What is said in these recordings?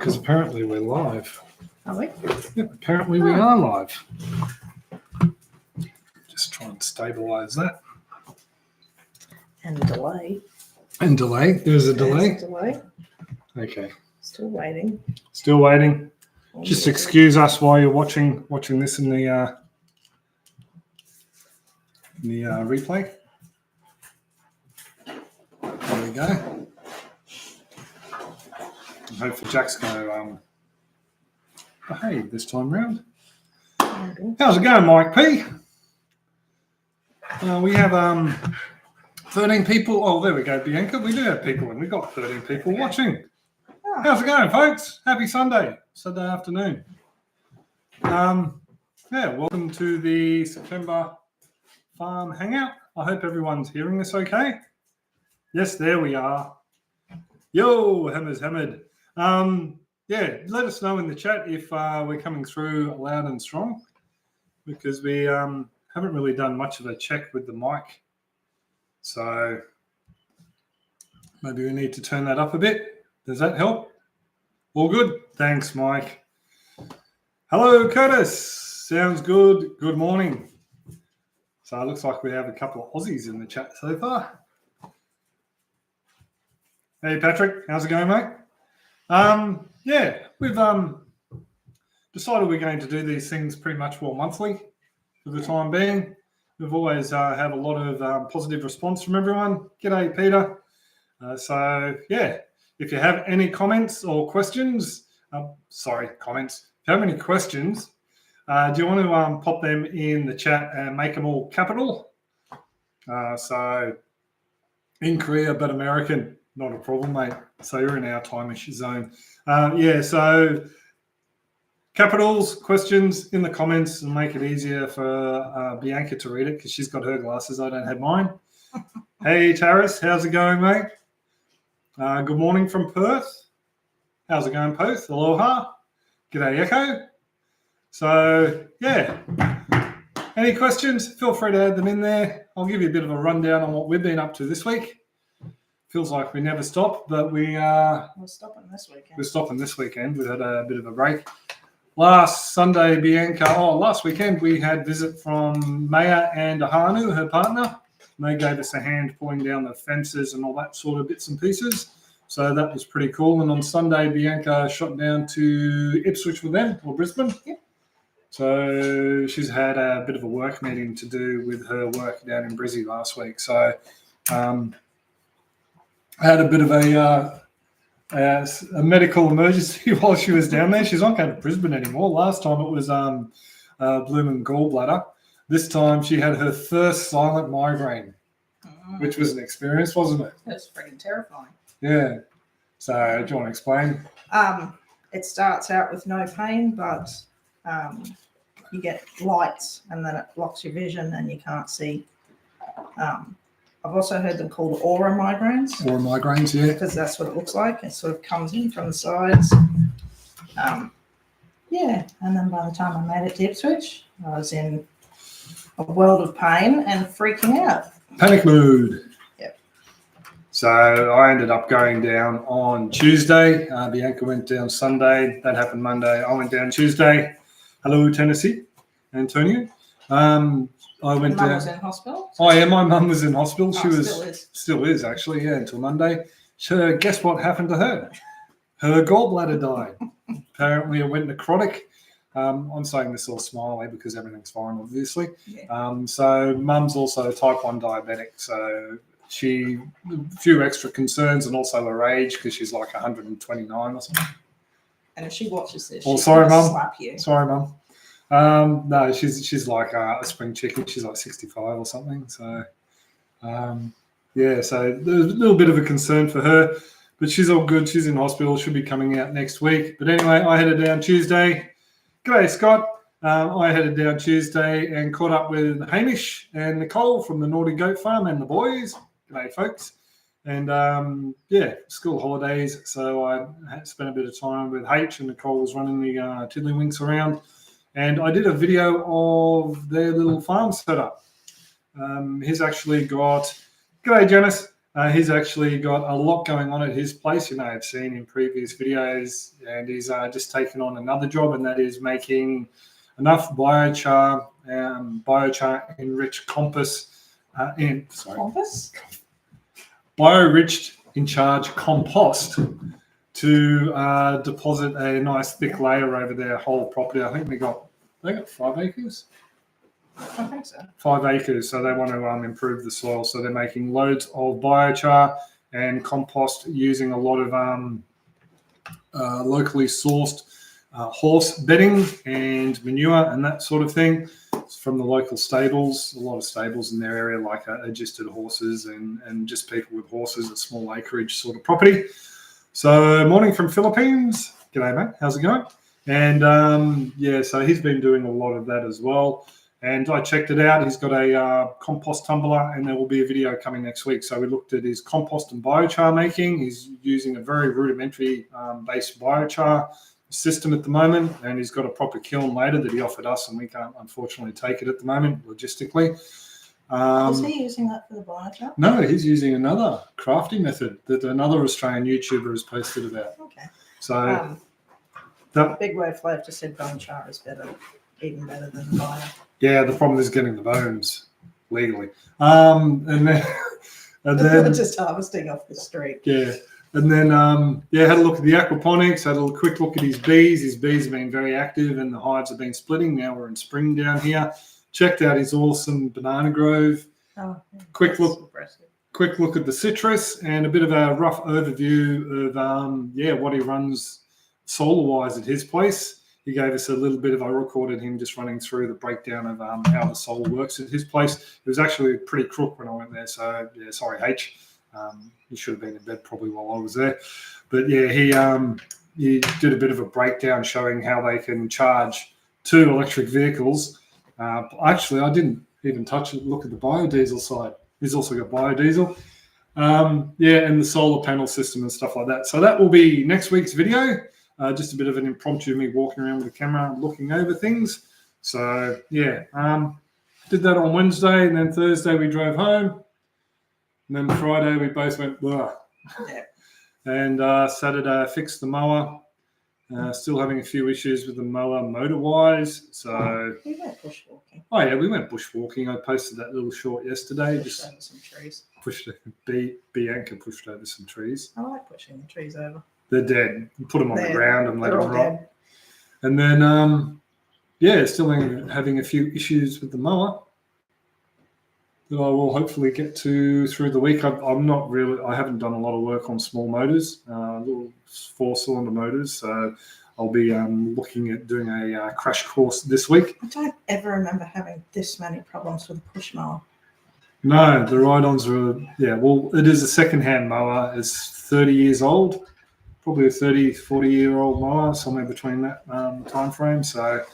Because apparently we're live. Are we? Yep, apparently we are live. Just try and stabilise that. And delay. And delay. There's a delay. There's a delay. Okay. Still waiting. Still waiting. Just excuse us while you're watching this in the replay. There we go. And hopefully Jack's going to behave this time round. How's it going, Mike P? We have 13 people. Oh, there we go, Bianca. We do have people, and we've got 13 people watching. How's it going, folks? Happy Sunday afternoon. Welcome to the September Farm Hangout. I hope everyone's hearing this okay. Yes, there we are. Yo, Hammer's hammered. Let us know in the chat if we're coming through loud and strong, because we haven't really done much of a check with the mic. So maybe we need to turn that up a bit. Does that help? All good? Thanks, Mike. Hello, Curtis. Sounds good. Good morning. So it looks like we have a couple of Aussies in the chat so far. Hey, Patrick. How's it going, mate? We've decided we're going to do these things pretty much monthly for the time being. We've always had a lot of positive response from everyone. G'day, Peter. If you have any comments or questions, comments. If you have any questions, do you want to pop them in the chat and make them all capital? So in Korea, but American, not a problem, mate. So you're in our time-ish zone. So capitals, questions in the comments, and make it easier for Bianca to read it because she's got her glasses. I don't have mine. Hey, Taris, how's it going, mate? Good morning from Perth. How's it going, Perth? Aloha. G'day, Echo. So, any questions? Feel free to add them in there. I'll give you a bit of a rundown on what we've been up to this week. Feels like we never stop, but we're stopping this weekend. We're stopping this weekend. We had a bit of a break. Last weekend we had visit from Maya and Ahanu, her partner. And they gave us a hand pulling down the fences and all that sort of bits and pieces. So that was pretty cool. And on Sunday, Bianca shot down to Ipswich with them, or Brisbane. Yep. So she's had a bit of a work meeting to do with her work down in Brizzy last week. So I had a bit of a medical emergency while she was down there. She's not going to Brisbane anymore. Last time it was blooming gallbladder. This time she had her first silent migraine, which was an experience, wasn't it? It was freaking terrifying. Yeah. So do you want to explain? It starts out with no pain, but you get lights and then it blocks your vision and you can't see. I've also heard them called aura migraines. Aura migraines, yeah. Because that's what it looks like. It sort of comes in from the sides. And then by the time I made it to Ipswich, I was in a world of pain and freaking out. Panic mood. Yep. So I ended up going down on Tuesday. Bianca went down Sunday. That happened Monday. I went down Tuesday. Hello, Tennessee. Antonio. I went down. Was in hospital. Oh yeah, my mum was in hospital. She still is actually, until Monday. So guess what happened to her? Her gallbladder died. Apparently, it went necrotic. I'm saying this all smiley because everything's fine, obviously. Yeah. So mum's also type 1 diabetic, so a few extra concerns and also her age because she's like 129 or something. And if she watches this, she's going to slap you. Sorry, mum. No, she's like a spring chicken. She's like 65 or something. So, so there's a little bit of a concern for her, but she's all good. She's in hospital. She'll be coming out next week. But anyway, I headed down Tuesday. G'day, Scott. I headed down Tuesday and caught up with Hamish and Nicole from the Naughty Goat Farm and the boys. G'day, folks. And school holidays. So I had spent a bit of time with H, and Nicole was running the Tiddlywinks around. And I did a video of their little farm setup. He's actually got, g'day Janice, He's actually got a lot going on at his place. You may have seen in previous videos, and he's just taken on another job, and that is making enough biochar enriched bio-rich in charge compost to deposit a nice thick layer over their whole property. I think they got 5 acres. I think so. 5 acres, so they want to improve the soil. So they're making loads of biochar and compost using a lot of locally sourced horse bedding and manure and that sort of thing from the local stables. A lot of stables in their area like adjusted horses and just people with horses, a small acreage sort of property. So morning from Philippines. G'day, mate. How's it going? And so he's been doing a lot of that as well. And I checked it out. He's got a compost tumbler, and there will be a video coming next week. So we looked at his compost and biochar making. He's using a very rudimentary based biochar system at the moment, and he's got a proper kiln later that he offered us, and we can't unfortunately take it at the moment logistically. Is he using that for the biochar? No, he's using another crafting method that another Australian YouTuber has posted about. Okay. So Big Wave Flav just said bone char is even better than bio. Yeah, the problem is getting the bones legally. And then just harvesting off the street. Yeah. And then had a look at the aquaponics, had a quick look at his bees. His bees have been very active and the hives have been splitting. Now we're in spring down here. Checked out his awesome banana grove. Oh, yeah, quick look at the citrus and a bit of a rough overview of what he runs solar-wise at his place. He gave us a little bit of, I recorded him just running through the breakdown of how the solar works at his place. It was actually pretty crook when I went there. So, yeah, sorry, H. He should have been in bed probably while I was there. But, yeah, he did a bit of a breakdown showing how they can charge 2 electric vehicles. Actually, I didn't even touch it. Look at the biodiesel side. He's also got biodiesel. And the solar panel system and stuff like that. So that will be next week's video. Just a bit of an impromptu me walking around with the camera looking over things. So, did that on Wednesday, and then Thursday we drove home. And then Friday we both went, blah. Yeah. And Saturday I fixed the mower. Still having a few issues with the mower motor-wise. So we went bushwalking. Oh, yeah, we went bushwalking. I posted that little short yesterday. Pushed over some trees. Bianca pushed over some trees. I like pushing the trees over. They're dead. You put them on the ground and let them rot. Dead. And then, still having a few issues with the mower that I will hopefully get to through the week. I haven't done a lot of work on small motors, little 4-cylinder motors. So I'll be looking at doing a crash course this week. I don't ever remember having this many problems with a push mower. No, the ride-ons are, it is a second-hand mower. It's 30 years old. Probably a 30, 40-year-old mower, somewhere between that time frame. So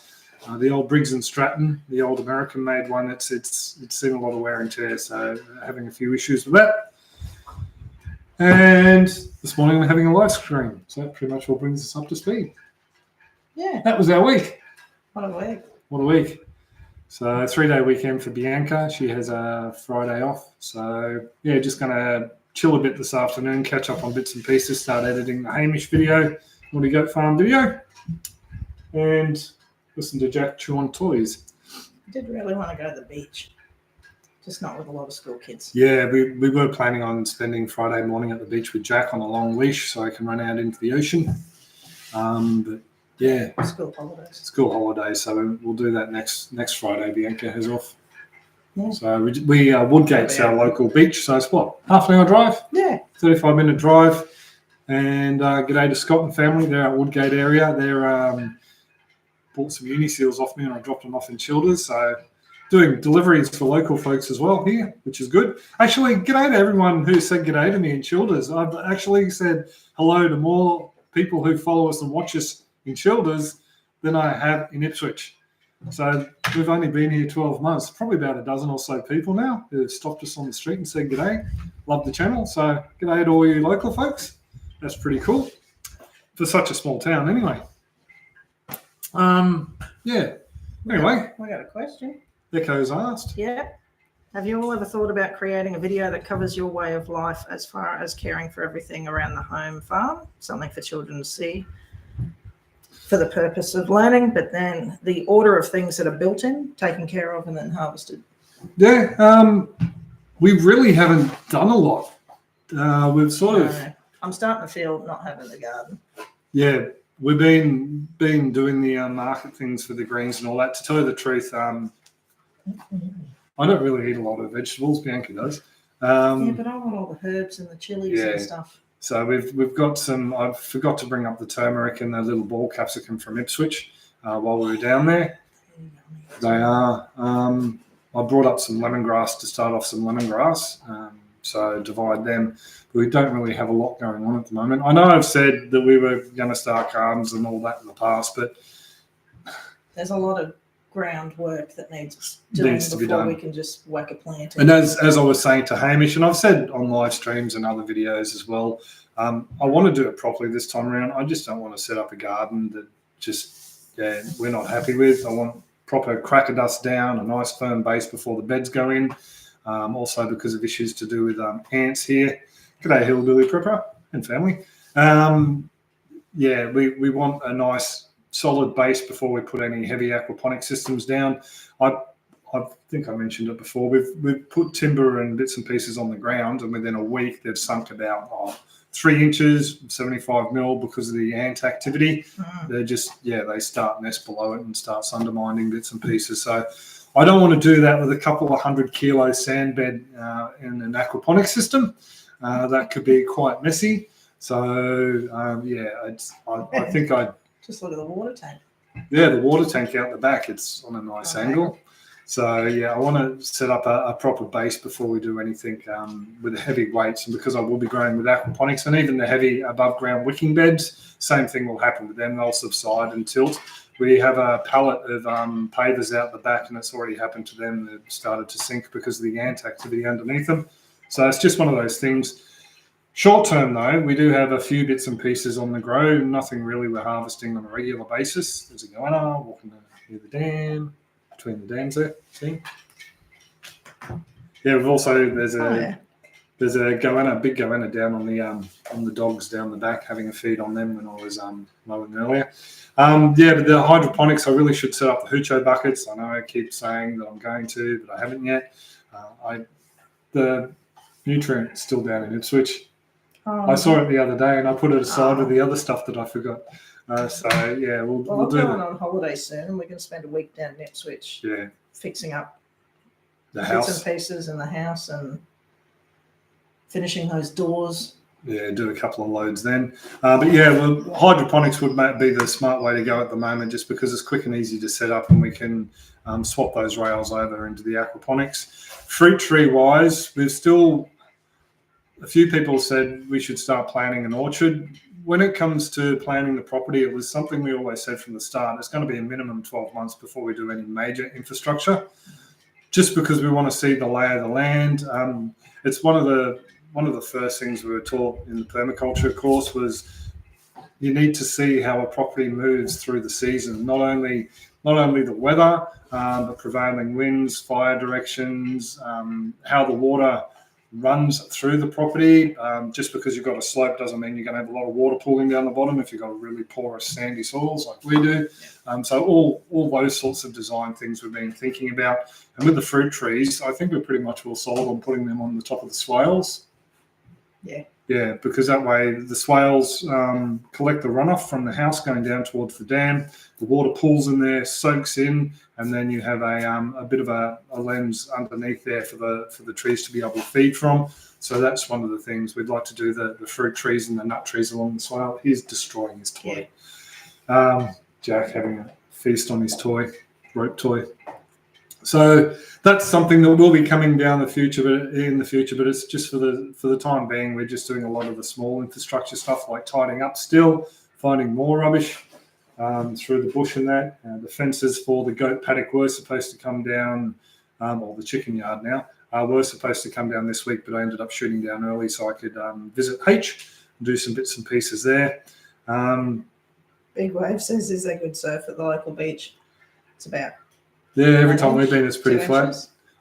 the old Briggs & Stratton, the old American-made one, it's seen a lot of wear and tear, so having a few issues with that. And this morning we're having a live stream, so that pretty much all brings us up to speed. Yeah. That was our week. What a week. What a week. So 3-day weekend for Bianca. She has a Friday off. So, just going to chill a bit this afternoon, catch up on bits and pieces, start editing the Hamish video, Woody Goat Farm video, and listen to Jack chew on toys. I did really want to go to the beach, just not with a lot of school kids. Yeah, we were planning on spending Friday morning at the beach with Jack on a long leash so I can run out into the ocean. But yeah. School holidays. So we'll do that next Friday. Bianca has off. Yeah. So we Woodgate's our local beach. So it's what, half an hour drive? Yeah. 35-minute drive. And g'day to Scott and family. They're at Woodgate area. They're bought some uni seals off me and I dropped them off in Childers. So doing deliveries for local folks as well here, which is good. Actually, g'day to everyone who said g'day to me in Childers. I've actually said hello to more people who follow us and watch us in Childers than I have in Ipswich. So we've only been here 12 months, probably about a dozen or so people now who have stopped us on the street and said g'day, love the channel. So g'day to all you local folks. That's pretty cool for such a small town anyway. Anyway. We got a question. Echo's asked. Yeah. Have you all ever thought about creating a video that covers your way of life as far as caring for everything around the home farm? Something for children to see for the purpose of learning, but then the order of things that are built in, taken care of, and then harvested. Yeah, we really haven't done a lot. We've sort of. I'm starting to feel not having the garden. Yeah, we've been doing the market things for the greens and all that. To tell you the truth, I don't really eat a lot of vegetables. Bianca does. Yeah, but I want all the herbs and the chilies and stuff. So we've got some. I forgot to bring up the turmeric and the little ball capsicum from Ipswich while we were down there. They are. I brought up some lemongrass to start off some lemongrass. So divide them. But we don't really have a lot going on at the moment. I know I've said that we were going to start gardens and all that in the past, but there's a lot of groundwork that needs doing to be done. We can just whack a plant in. And as I was saying to Hamish, and I've said on live streams and other videos as well, I want to do it properly this time around. I just don't want to set up a garden that we're not happy with. I want proper cracker dust down, a nice firm base before the beds go in. Also because of issues to do with ants here. G'day, Hillbilly Prepper and family. We want a nice solid base before we put any heavy aquaponic systems down. I think I mentioned it before. We've put timber and bits and pieces on the ground, and within a week they've sunk about 3 inches, 75 mil because of the ant activity. They're just they start nest below it and starts undermining bits and pieces. So I don't want to do that with a couple of 100 kilo sand bed in an aquaponic system. That could be quite messy. So I think I'd just look at the water tank. Yeah, the water tank out the back. It's on a nice angle. So I want to set up a proper base before we do anything with the heavy weights. And because I will be growing with aquaponics and even the heavy above ground wicking beds, same thing will happen with them. They'll subside and tilt. We have a pallet of pavers out the back, and it's already happened to them. They've started to sink because of the ant activity underneath them. So it's just one of those things. Short term, though, we do have a few bits and pieces on the grow. Nothing really we're harvesting on a regular basis. There's a goanna walking near the dam, between the dams there. See? Yeah, we've also there's a goanna, big goanna down on the dogs down the back, having a feed on them when I was mowing earlier. But the hydroponics, I really should set up the hucho buckets. I know I keep saying that I'm going to, but I haven't yet. The nutrient is still down in Ipswich. I saw it the other day and I put it aside with the other stuff that I forgot. We'll do going on holiday soon, and we're going to spend a week down in Ipswich fixing up the house bits and pieces in the house and finishing those doors. Yeah, do a couple of loads then. Hydroponics would be the smart way to go at the moment, just because it's quick and easy to set up, and we can swap those rails over into the aquaponics. Fruit tree wise, we've still, a few people said we should start planting an orchard. When it comes to planning the property, it was something we always said from the start. It's going to be a minimum 12 months before we do any major infrastructure, just because we want to see the lay of the land. It's one of the first things we were taught in the permaculture course was you need to see how a property moves through the season, not only the weather, but prevailing winds, fire directions, how the water runs through the property. Just because you've got a slope doesn't mean you're going to have a lot of water pooling down the bottom if you've got really porous sandy soils like we do. So all those sorts of design things we've been thinking about. And with the fruit trees, I think we're pretty much all sold on putting them on the top of the swales. Yeah, because that way the swales collect the runoff from the house going down towards the dam. The water pools in there, soaks in, and then you have a bit of a lens underneath there for the trees to be able to feed from. So that's one of the things we'd like to do. The fruit trees and the nut trees along the swale. He's destroying his toy. Jack having a feast on his rope toy. So that's something that will be coming down in the future, but it's just for the time being. We're just doing a lot of the small infrastructure stuff, like tidying up still, finding more rubbish through the bush and that. The fences for the goat paddock were supposed to come down, or the chicken yard now, were supposed to come down this week, but I ended up shooting down early so I could visit H and do some bits and pieces there. Big Wave says there's a good surf at the local beach. It's about... Yeah, every time we've been, it's pretty flat.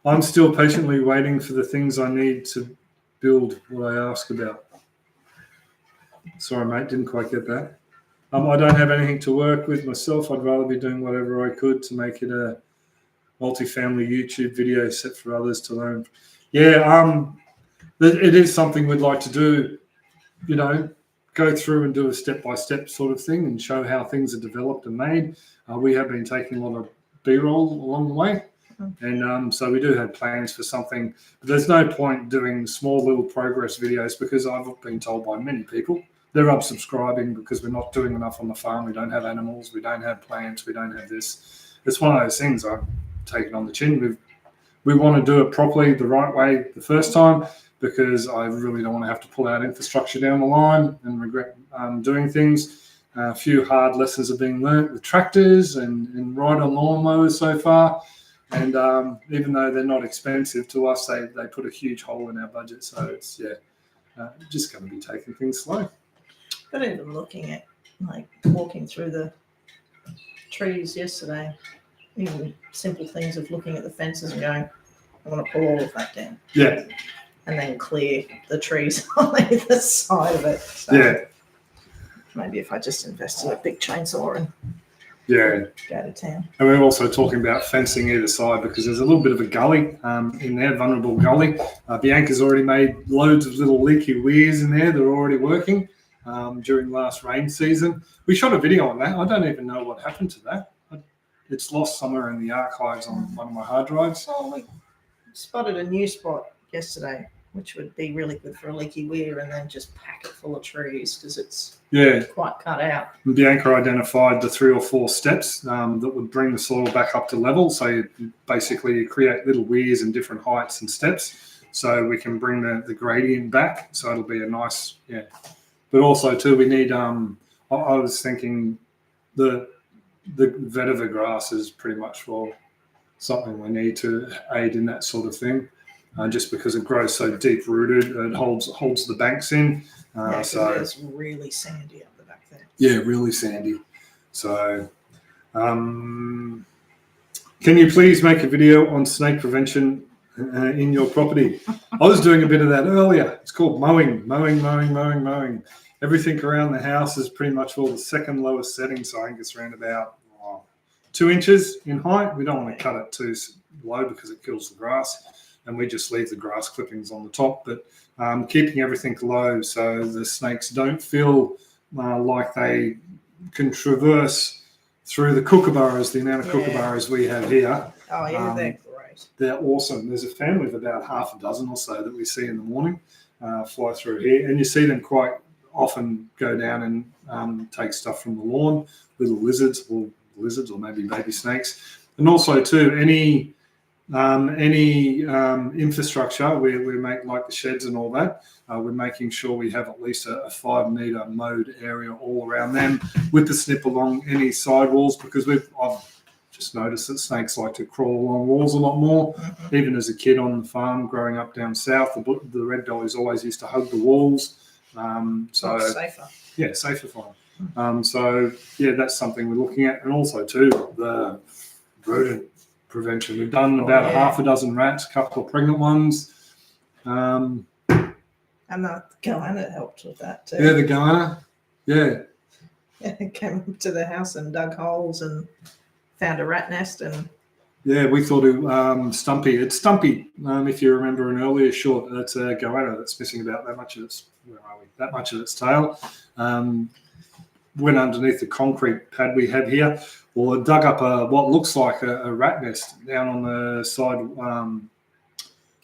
I'm still patiently waiting for the things I need to build what I ask about. Sorry, mate, didn't quite get that. I don't have anything to work with myself. I'd rather be doing whatever I could to make it a multi-family YouTube video set for others to learn. Yeah, it is something we'd like to do, you know, go through and do a step-by-step sort of thing and show how things are developed and made. We have been taking a lot of B-roll along the way. And so we do have plans for something, but there's no point doing small little progress videos because I've been told by many people they're unsubscribing because we're not doing enough on the farm. We don't have animals. We don't have plants. We don't have this. It's one of those things I've taken on the chin. We want to do it properly, the right way the first time, because I really don't want to have to pull out infrastructure down the line and regret doing things. A few hard lessons are being learnt with tractors and ride on lawnmowers so far. And even though they're not expensive to us, they put a huge hole in our budget. So it's, just going to be taking things slow. But even looking at, like, walking through the trees yesterday, even simple things of looking at the fences and going, I want to pull all of that down. Yeah. And then clear the trees on either side of it. So Yeah. maybe if I just invested in a big chainsaw and go to town. And we're also talking about fencing either side because there's a little bit of a gully in there, vulnerable gully. Bianca's already made loads of little leaky weirs in there. They're already working during last rain season. We shot a video on that. I don't even know what happened to that. It's lost somewhere in the archives on one of my hard drives. Oh, we spotted a new spot yesterday, which would be really good for a leaky weir, and then just pack it full of trees because it's quite cut out. And Bianca identified the 3 or 4 steps that would bring the soil back up to level. So you create little weirs in different heights and steps so we can bring the gradient back. So it'll be a nice, But also too, we need, I was thinking the vetiver grass is pretty much something we need to aid in that sort of thing. Just because it grows so deep rooted, it holds the banks in. So it's really sandy up the back there. Yeah, really sandy. So, can you please make a video on snake prevention in your property? I was doing a bit of that earlier. It's called mowing. Everything around the house is pretty much all the second lowest setting, so I think it's around about 2 inches in height. We don't want to cut it too low because it kills the grass. And we just leave the grass clippings on the top, but keeping everything low so the snakes don't feel like they can traverse through the kookaburras, the amount of kookaburras we have here. Oh, yeah, they're great. They're awesome. There's a family of about half a dozen or so that we see in the morning fly through here, and you see them quite often go down and take stuff from the lawn, little lizards or maybe baby snakes. And also, too, any infrastructure we make, like the sheds and all that, we're making sure we have at least a 5 metre mowed area all around them with the snip along any sidewalls, because I've just noticed that snakes like to crawl along walls a lot more. Mm-hmm. Even as a kid on the farm growing up down south, the red dollies always used to hug the walls. So safer. Yeah, safer for them. So that's something we're looking at. And also too, the rodent prevention. We've done about half a dozen rats, a couple of pregnant ones. And the goanna helped with that too. Yeah, the goanna. Yeah. It came to the house and dug holes and found a rat nest. And yeah, we thought it Stumpy. It's Stumpy. If you remember an earlier short, that's a goanna that's missing about that much of its tail. Went underneath the concrete pad we have here. Well, it dug up what looks like a rat nest down on the side.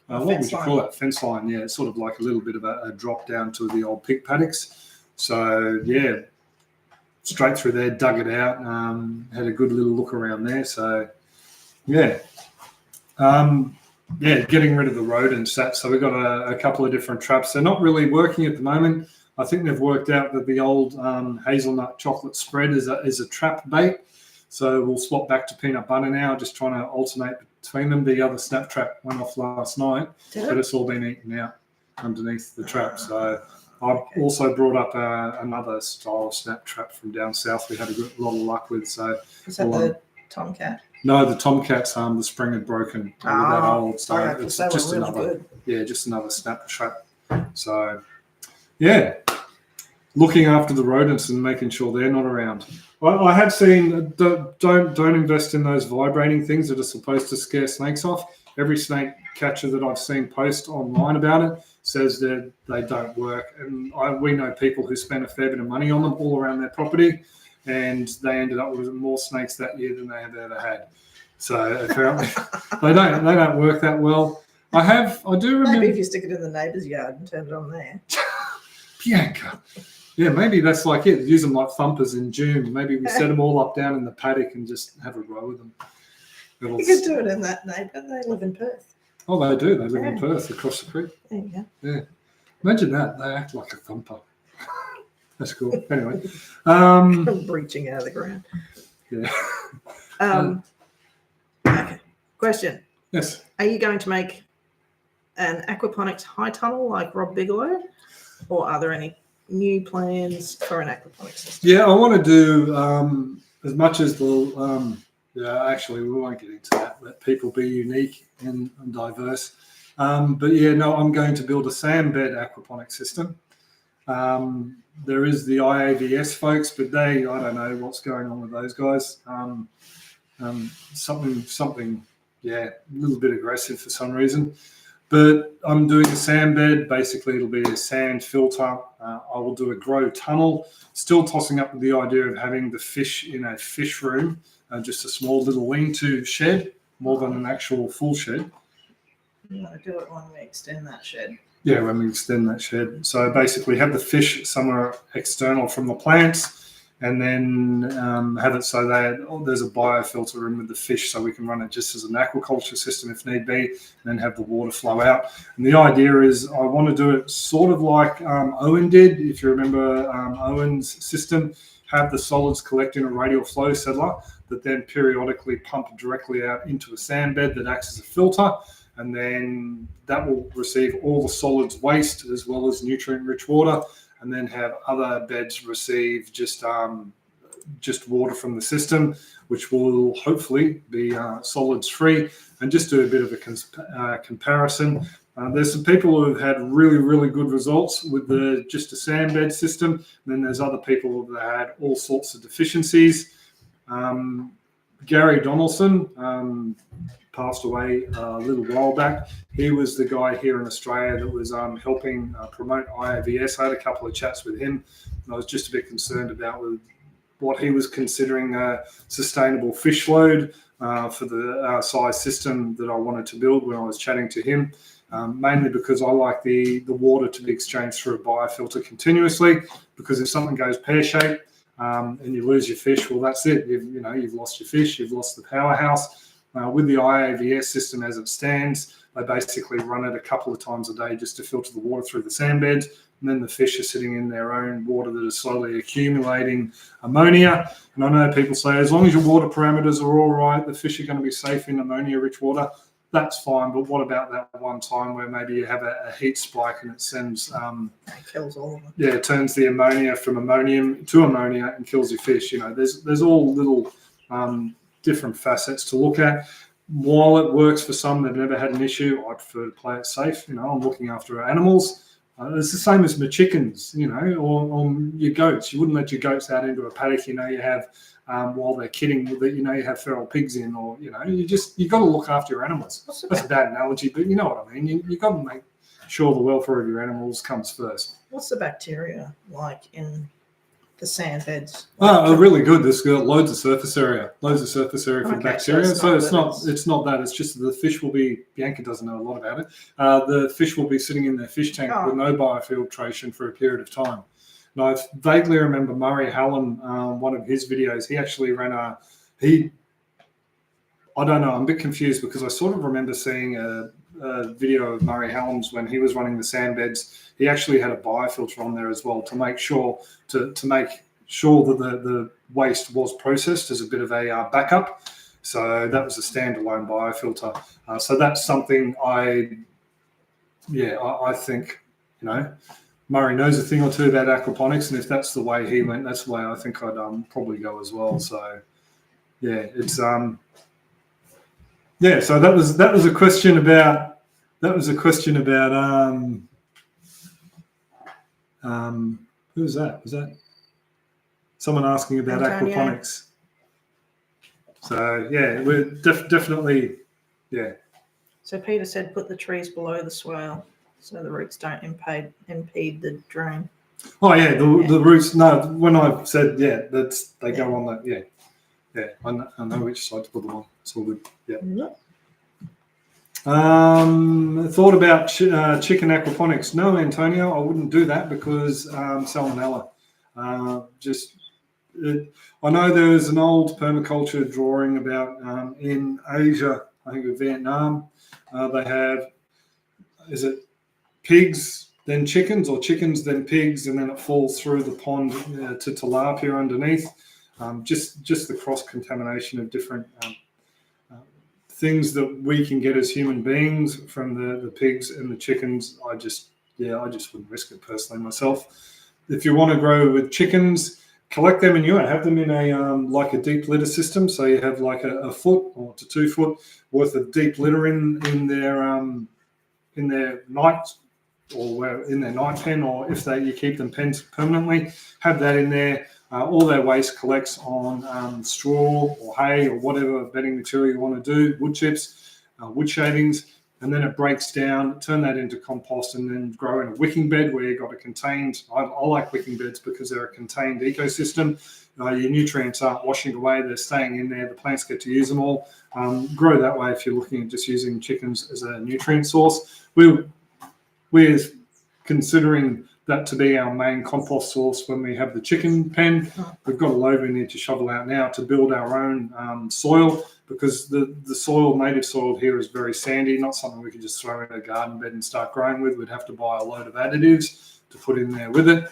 What would you call it? Fence line. Yeah, it's sort of like a little bit of a drop down to the old pig paddocks. So straight through there, dug it out. Had a good little look around there. So getting rid of the rodents. So we've got a couple of different traps. They're not really working at the moment. I think they've worked out that the old hazelnut chocolate spread is a trap bait. So we'll swap back to peanut butter now, just trying to alternate between them. The other snap trap went off last night, but it's all been eaten out underneath the trap. So I've also brought up another style of snap trap from down south we had a lot of luck with. So is that the Tomcat. No, the Tomcat's the spring had broken. That old, so okay, it's they were just really another good. just another snap trap. So yeah, looking after the rodents and making sure they're not around. I have seen don't invest in those vibrating things that are supposed to scare snakes off. Every snake catcher that I've seen post online about it says that they don't work, and we know people who spent a fair bit of money on them all around their property, and they ended up with more snakes that year than they have ever had. So apparently they don't work that well. I do remember. Maybe if you stick it in the neighbour's yard and turn it on there. Bianca. Yeah, maybe that's like it. Use them like thumpers in June. Maybe we set them all up down in the paddock and just have a row with them. You could do it in that neighbour. They live in Perth. Oh, they do. They live in Perth, across the creek. There you go. Yeah. Imagine that. They act like a thumper. That's cool. Anyway. Breaching out of the ground. Yeah. Okay. Question. Yes. Are you going to make an aquaponics high tunnel like Rob Bigelow, or are there any new plans for an aquaponics system? Yeah, I want to do as much as the actually, we won't get into that. Let people be unique and diverse. But yeah, no, I'm going to build a sand bed aquaponics system. There is the IAVS folks, but I don't know what's going on with those guys. Something, a little bit aggressive for some reason. But I'm doing a sand bed. Basically, it'll be a sand filter. I will do a grow tunnel. Still tossing up with the idea of having the fish in a fish room, just a small little lean-to shed, more than an actual full shed. You want to do it when we extend that shed. Yeah, when we extend that shed. So basically have the fish somewhere external from the plants, and then have it so that there's a biofilter room with the fish, so we can run it just as an aquaculture system if need be, and then have the water flow out. And the idea is I want to do it sort of like Owen did, if you remember Owen's system, have the solids collect in a radial flow settler that then periodically pump directly out into a sand bed that acts as a filter, and then that will receive all the solids waste as well as nutrient-rich water, and then have other beds receive just water from the system, which will hopefully be solids-free. And just do a bit of a comparison. There's some people who have had really, really good results with just a sand bed system. And then there's other people that had all sorts of deficiencies. Gary Donaldson passed away a little while back. He was the guy here in Australia that was helping promote IAVS. I had a couple of chats with him, and I was just a bit concerned about what he was considering a sustainable fish load for the size system that I wanted to build when I was chatting to him, mainly because I like the water to be exchanged through a biofilter continuously, because if something goes pear-shaped and you lose your fish, well, that's it. You've lost your fish, you've lost the powerhouse. With the IAVS system as it stands, they basically run it a couple of times a day just to filter the water through the sand beds, and then the fish are sitting in their own water that is slowly accumulating ammonia. And I know people say, as long as your water parameters are all right, the fish are going to be safe in ammonia-rich water. That's fine, but what about that one time where maybe you have a heat spike and it sends... it kills all of them. Yeah, it turns the ammonia from ammonium to ammonia and kills your fish. There's all little... different facets to look at. While it works for some, they've never had an issue. I prefer to play it safe. I'm looking after animals. It's the same as my chickens, or your goats. You wouldn't let your goats out into a paddock, you have while they're kidding that you have feral pigs in, or you got to look after your animals. That's a bad analogy, but you know what I mean. You got to make sure the welfare of your animals comes first. What's the bacteria like in the sand beds? Really good. There's got loads of surface area for bacteria. So it's not that. It's just that the fish will be. Bianca doesn't know a lot about it. The fish will be sitting in their fish tank with no biofiltration for a period of time. And I vaguely remember Murray Hallam, one of his videos. He actually ran I don't know. I'm a bit confused because I sort of remember seeing a video of Murray Hallam's when he was running the sand beds. He actually had a biofilter on there as well to make sure that the waste was processed as a bit of a backup. So that was a standalone biofilter. So that's something I think, Murray knows a thing or two about aquaponics, and if that's the way he went, that's the way I think I'd probably go as well. So yeah, it's yeah. So that was a question about who was that? Was that someone asking about Antonio. aquaponics? So yeah, we're definitely, yeah. So Peter said put the trees below the swale so the roots don't impede the drain. Oh yeah, the roots. No, when I said they go on that. Yeah. I know which side to put them on. It's all good. Yeah. Yep. Thought about chicken aquaponics. No, Antonio, I wouldn't do that because salmonella. I know there is an old permaculture drawing about in Asia, I think of Vietnam, they have, is it pigs, then chickens, or chickens, then pigs, and then it falls through the pond to tilapia underneath. Just the cross-contamination of different things that we can get as human beings from the pigs and the chickens. I just wouldn't risk it personally myself. If you want to grow with chickens, collect them and have them in a like a deep litter system. So you have like a foot or to 2 foot worth of deep litter in their night or in their night pen, or if you keep them pens permanently, have that in there. All their waste collects on straw or hay or whatever bedding material you want to do, wood chips, wood shavings, and then it breaks down, turn that into compost, and then grow in a wicking bed where you've got a contained, I like wicking beds because they're a contained ecosystem. Your nutrients aren't washing away, they're staying in there, the plants get to use them all. Grow that way if you're looking at just using chickens as a nutrient source. We're considering that to be our main compost source when we have the chicken pen. We've got a load we need to shovel out now to build our own soil, because the soil, native soil here, is very sandy, not something we can just throw in a garden bed and start growing with. We'd have to buy a load of additives to put in there with it.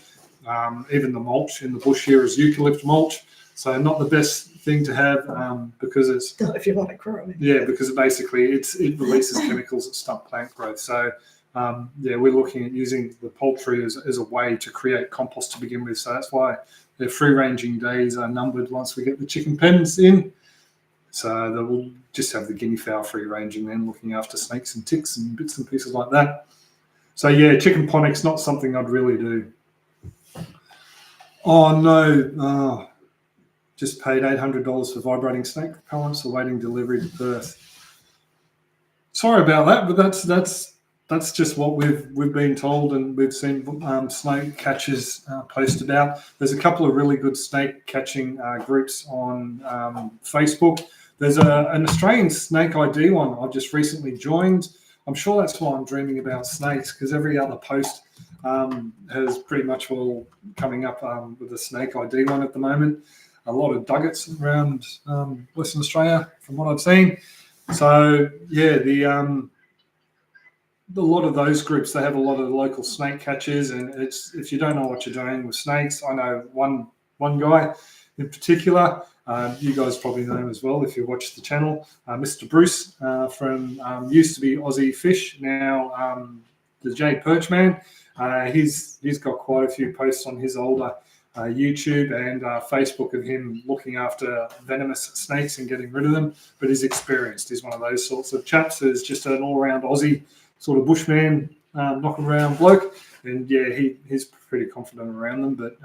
Even the mulch in the bush here is eucalypt mulch, so not the best thing to have because it's... Not if you want to grow it. Yeah, because basically it releases chemicals that stunt plant growth. So we're looking at using the poultry as a way to create compost to begin with. So that's why their free-ranging days are numbered once we get the chicken pens in. So that we'll just have the guinea fowl free-ranging then, looking after snakes and ticks and bits and pieces like that. So yeah, chicken ponics, not something I'd really do. Oh no, just paid $800 for vibrating snake repellents, awaiting delivery to Perth. Sorry about that, but that's just what we've been told, and we've seen snake catchers posted out. There's a couple of really good snake catching groups on Facebook. There's an Australian snake ID one I've just recently joined. I'm sure that's why I'm dreaming about snakes, because every other post has pretty much all coming up with a snake ID one at the moment. A lot of duggets around Western Australia from what I've seen. So yeah, a lot of those groups, they have a lot of local snake catchers, and it's, if you don't know what you're doing with snakes, I know one guy in particular, you guys probably know him as well if you watch the channel, Mr. Bruce from used to be Aussie Fish, now the Jade Perch Man. He's got quite a few posts on his older YouTube and Facebook of him looking after venomous snakes and getting rid of them, but he's experienced. He's one of those sorts of chaps who's just an all-round Aussie sort of bushman, knocking around bloke, and yeah, he's pretty confident around them. But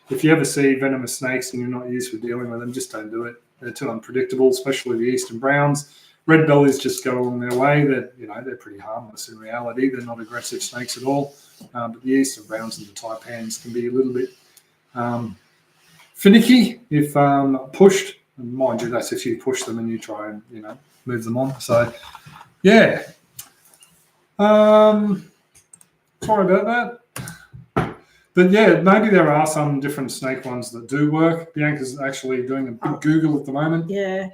if you ever see venomous snakes and you're not used to dealing with them, just don't do it. They're too unpredictable, especially the eastern browns. Red bellies just go along their way. They're pretty harmless in reality. They're not aggressive snakes at all. But the eastern browns and the taipans can be a little bit finicky if pushed. And mind you, that's if you push them and you try and move them on. So yeah. Sorry about that. But yeah, maybe there are some different snake ones that do work. Bianca's actually doing a big Google at the moment. Yeah.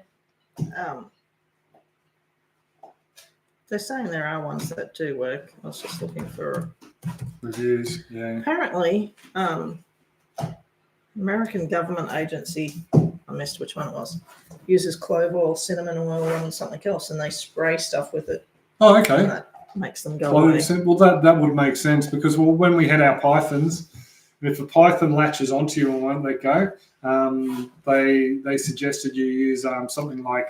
They're saying there are ones that do work. I was just looking for reviews. Yeah. Apparently, American government agency, I missed which one it was, uses clove oil, cinnamon oil, and something else, and they spray stuff with it. Oh, okay. And that makes them go away. Well, that would make sense because when we had our pythons, And if a python latches onto you and won't let go, they suggested you use something like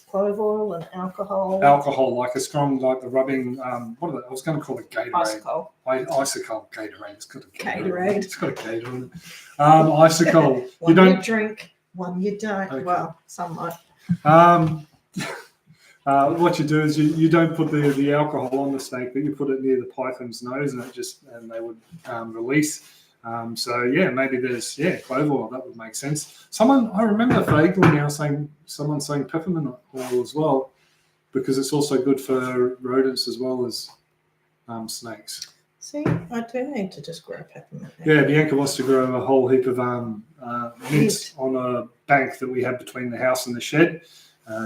clove oil and alcohol. Alcohol, like a strong, like the rubbing. What are they? I was going to call it Gatorade. Icicle. Icicle Gatorade. It's got a Gatorade. It's got a gator on it. Icicle. One you drink, one you don't. Okay. Well, some might. What you do is you don't put the alcohol on the snake, but you put it near the python's nose, and they would release. So yeah, maybe there's clove oil. That would make sense. I remember vaguely now someone saying peppermint oil as well, because it's also good for rodents as well as snakes. See, I do need to just grow peppermint. Yeah, Bianca wants to grow a whole heap of mint on a bank that we have between the house and the shed,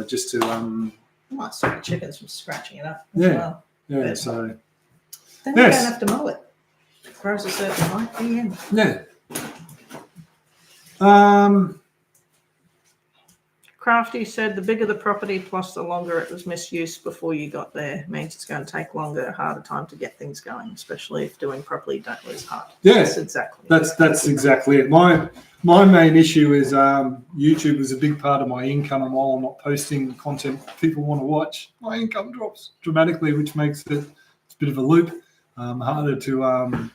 just to. I might stop the chickens from scratching it up as well. Yeah, but so. Then you don't have to mow it. It grows a certain height, the end. Yeah. Crafty said the bigger the property plus the longer it was misused before you got there means it's going to take longer, a harder time to get things going, especially if doing properly don't lose heart. Yeah, that's exactly it. My main issue is YouTube is a big part of my income, and while I'm not posting content people want to watch, my income drops dramatically, which makes it a bit of a loop, harder to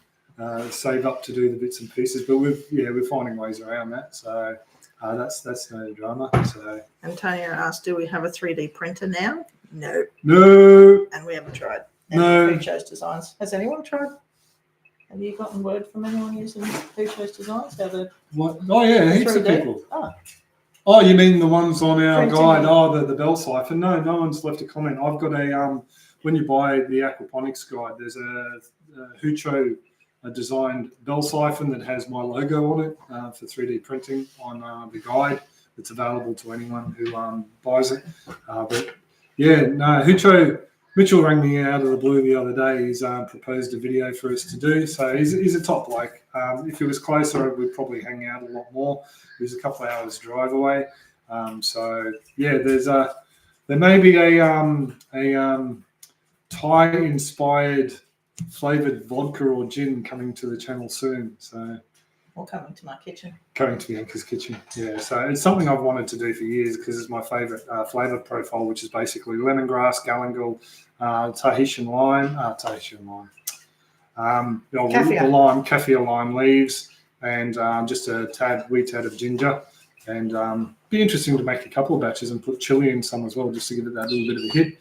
save up to do the bits and pieces. But we're finding ways around that. So that's no drama. So Antonio asked, "Do we have a 3D printer now?" No. No. And we haven't tried. No. Who Chose Designs? Has anyone tried? Have you gotten word from anyone using Who Chose Designs? What? Oh yeah, heaps of 3D? people. Oh, you mean the ones on our Printing. guide? Oh, the bell cipher. No one's left a comment. I've got a when you buy the Aquaponics guide, there's a Hucho designed bell siphon that has my logo on it for 3D printing on the guide. It's available to anyone who buys it. But yeah, no, Hucho. Mitchell rang me out of the blue the other day. He's proposed a video for us to do. So he's a top bloke. If he was closer, we'd probably hang out a lot more. He's a couple of hours drive away. So yeah, there may be a Thai-inspired flavored vodka or gin coming to the channel soon. So. Or coming to my kitchen. Coming to Bianca's kitchen, yeah. So it's something I've wanted to do for years because it's my favourite flavour profile, which is basically lemongrass, galangal, Tahitian lime, the lime, kaffir lime leaves, and just a wee tad of ginger. And be interesting to make a couple of batches and put chili in some as well, just to give it that little bit of a hit,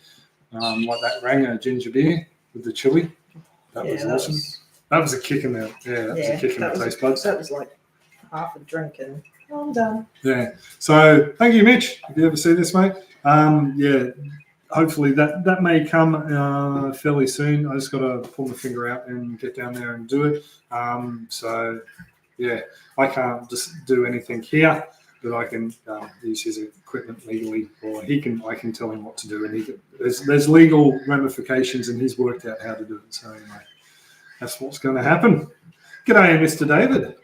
like that Ranga ginger beer with the chili. That was awesome. That was a kick in the a kick in the taste buds. That was like half a drink and I'm done. Yeah. So thank you, Mitch. If you ever see this, mate. Hopefully that may come fairly soon. I just got to pull my finger out and get down there and do it. So yeah, I can't just do anything here, but I can use his equipment legally, or I can tell him what to do, and there's legal ramifications, and he's worked out how to do it. So anyway. That's what's going to happen. G'day, Mr. David.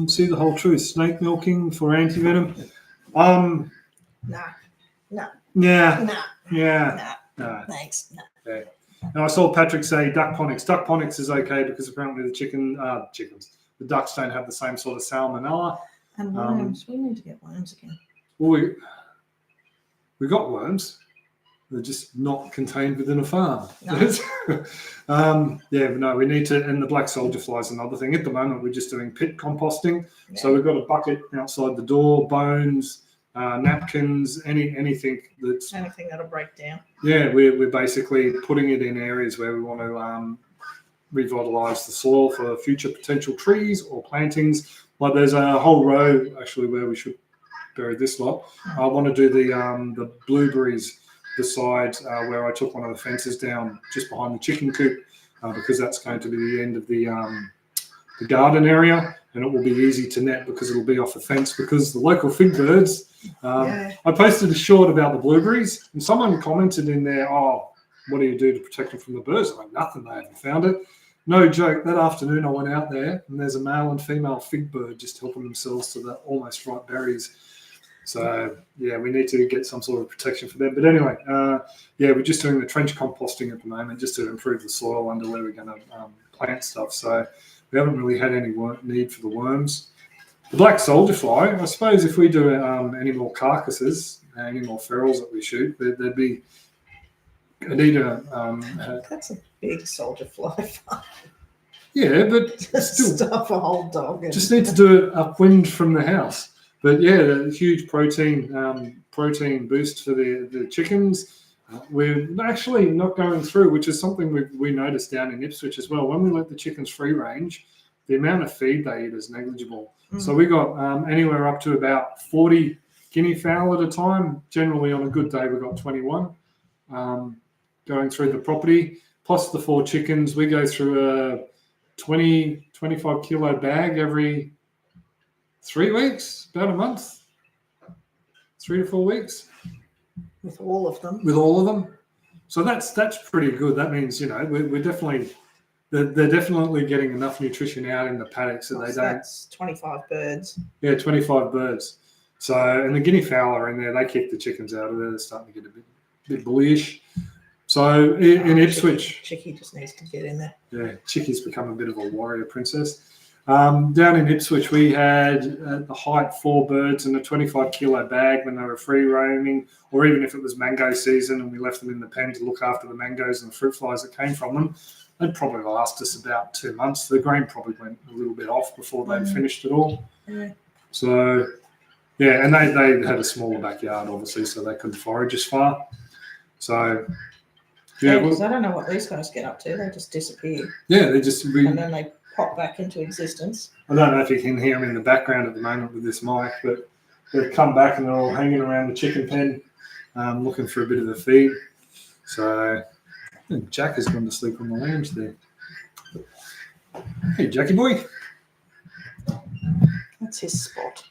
See the whole truth. Snake milking for antivenom. No. Yeah. No. Thanks. No. Yeah. Now I saw Patrick say duckponics. Duckponics is okay because apparently the ducks don't have the same sort of salmonella. And worms. We need to get worms again. Well, we got worms. They're just not contained within a farm. No. We need to, and the black soldier fly is another thing. At the moment, we're just doing pit composting. Yeah. So we've got a bucket outside the door, bones, napkins, anything that'll break down. Yeah, we're basically putting it in areas where we want to revitalise the soil for future potential trees or plantings. Like there's a whole row actually where we should bury this lot. I want to do the blueberries beside where I took one of the fences down just behind the chicken coop because that's going to be the end of the garden area, and it will be easy to net because it'll be off the fence because the local fig birds. I posted a short about the blueberries and someone commented in there, "Oh, what do you do to protect them from the birds?" I'm like, nothing, they haven't found it. No joke, that afternoon I went out there and there's a male and female fig bird just helping themselves to the almost ripe berries. So, yeah, we need to get some sort of protection for them. But anyway, we're just doing the trench composting at the moment just to improve the soil under where we're going to plant stuff. So We haven't really had any need for the worms. The black soldier fly, I suppose if we do any more carcasses, any more ferals that we shoot, there'd be a need to... That's a big soldier fly. yeah, but still... Stuff a whole dog. Just need to do it upwind from the house. But yeah, the huge protein boost for the chickens. We're actually not going through, which is something we noticed down in Ipswich as well. When we let the chickens free range, the amount of feed they eat is negligible. So we got anywhere up to about 40 guinea fowl at a time. Generally, on a good day, we got 21 going through the property. Plus the 4 chickens, we go through a 25 kilo bag every 3 weeks, about a month, 3 to 4 weeks. With all of them. With all of them. So that's pretty good. That means, we're definitely... They're definitely getting enough nutrition out in the paddock so they don't... That's 25 birds. Yeah, 25 birds. So, and the guinea fowl are in there. They kick the chickens out of there. They're starting to get a bit bullyish. So in Ipswich... Chicky just needs to get in there. Yeah, Chicky's become a bit of a warrior princess. Down in Ipswich, we had at the height 4 birds in a 25 kilo bag when they were free roaming, or even if it was mango season and we left them in the pen to look after the mangoes and the fruit flies that came from them. They'd probably last us about 2 months. The grain probably went a little bit off before they'd finished it all. Yeah. So, yeah, and they had a smaller backyard, obviously, so they couldn't forage as far. So, yeah. Because I don't know what these guys get up to. They just disappear. Yeah, they just... and then they pop back into existence. I don't know if you can hear them in the background at the moment with this mic, but they've come back and they're all hanging around the chicken pen looking for a bit of a feed. So... And Jack has gone to sleep on the lounge there. Hey, Jackie boy. That's his spot.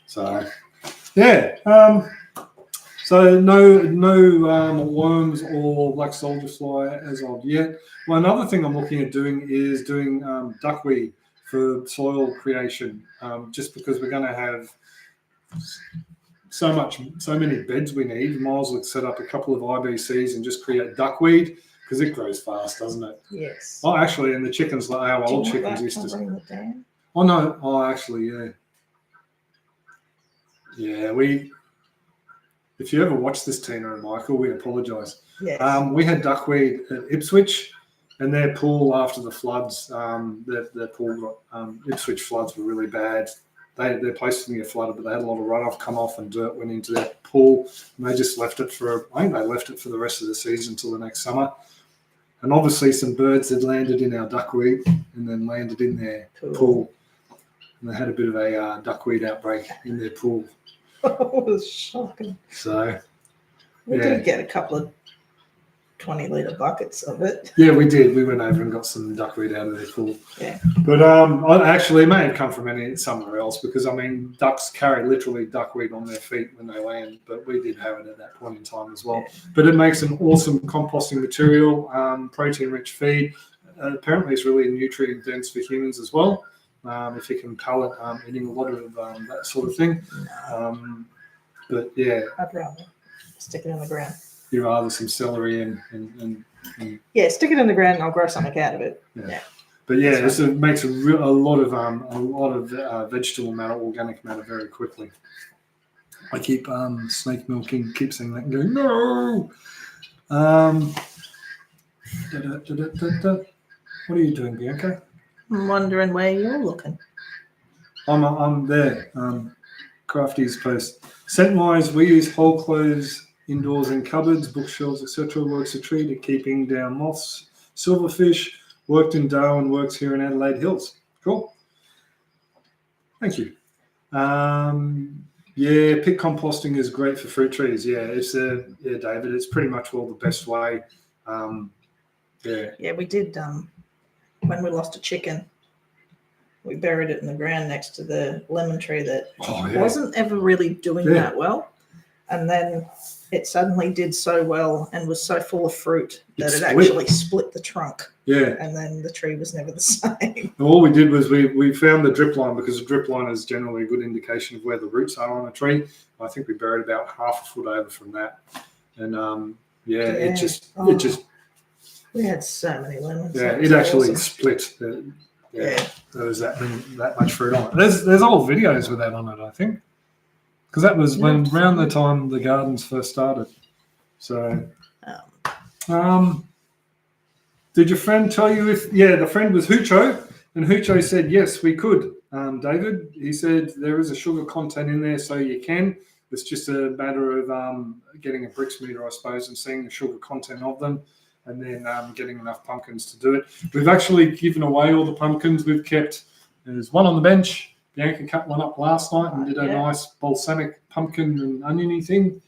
So, yeah. So no worms or black soldier fly as of yet. Well, another thing I'm looking at doing is doing duckweed for soil creation, just because we're going to have so many beds we need. Miles would set up a couple of IBCs and just create duckweed because it grows fast, doesn't it? Yes. Oh, actually, and the chickens, like our old chickens used to... Bring it down? Oh, no. Oh, actually, yeah. Yeah, if you ever watch this, Tina and Michael, we apologise. Yes. We had duckweed at Ipswich, and their pool after the floods, their pool got... Ipswich floods were really bad. Their place didn't get flooded, but they had a lot of runoff come off and dirt went into their pool, and they just left it for the rest of the season until the next summer. And obviously some birds had landed in our duckweed and then landed in their pool. And they had a bit of a duckweed outbreak in their pool. Oh, it was shocking. So, we did get a couple of 20-litre buckets of it. Yeah, we did. We went over and got some duckweed out of their pool. Yeah. But actually, it may have come from somewhere else because, ducks carry literally duckweed on their feet when they land, but we did have it at that point in time as well. Yeah. But it makes an awesome composting material, protein-rich feed. Apparently, it's really nutrient-dense for humans as well, if you can pellet eating a lot of that sort of thing. But, yeah. I'd rather stick it in the ground. You'd rather some celery and yeah, stick it in the ground and I'll grow something out of it. Yeah. But yeah, it makes a lot of vegetable matter, organic matter very quickly. I keep snake milking, keep saying that and going, no. What are you doing, Bianca? I'm wondering where you're looking. I'm there. Crafty's post. Scent-wise, we use whole clothes indoors in cupboards, bookshelves, etc. Works a treat at keeping down moths. Silverfish, worked in Darwin, works here in Adelaide Hills. Cool. Thank you. Yeah, pit composting is great for fruit trees. Yeah, David, it's pretty much the best way. Yeah, we did. When we lost a chicken, we buried it in the ground next to the lemon tree that wasn't ever really doing that well. And then it suddenly did so well and was so full of fruit that it actually split the trunk. Yeah. And then the tree was never the same. All we did was we found the drip line, because the drip line is generally a good indication of where the roots are on a tree. I think we buried about half a foot over from that. And it just We had so many lemons. Yeah, That was it actually awesome. split. Yeah. There was that much fruit on it. There's old videos with that on it, I think, because that was when around the time the gardens first started. So, did your friend tell you if? Yeah, the friend was Hucho, and Hucho said yes, we could. David, he said there is a sugar content in there, so you can. It's just a matter of getting a bricks meter, I suppose, and seeing the sugar content of them, and then getting enough pumpkins to do it. We've actually given away all the pumpkins. We've kept. There's one on the bench. Bianca cut one up last night and did a nice balsamic pumpkin and oniony thing.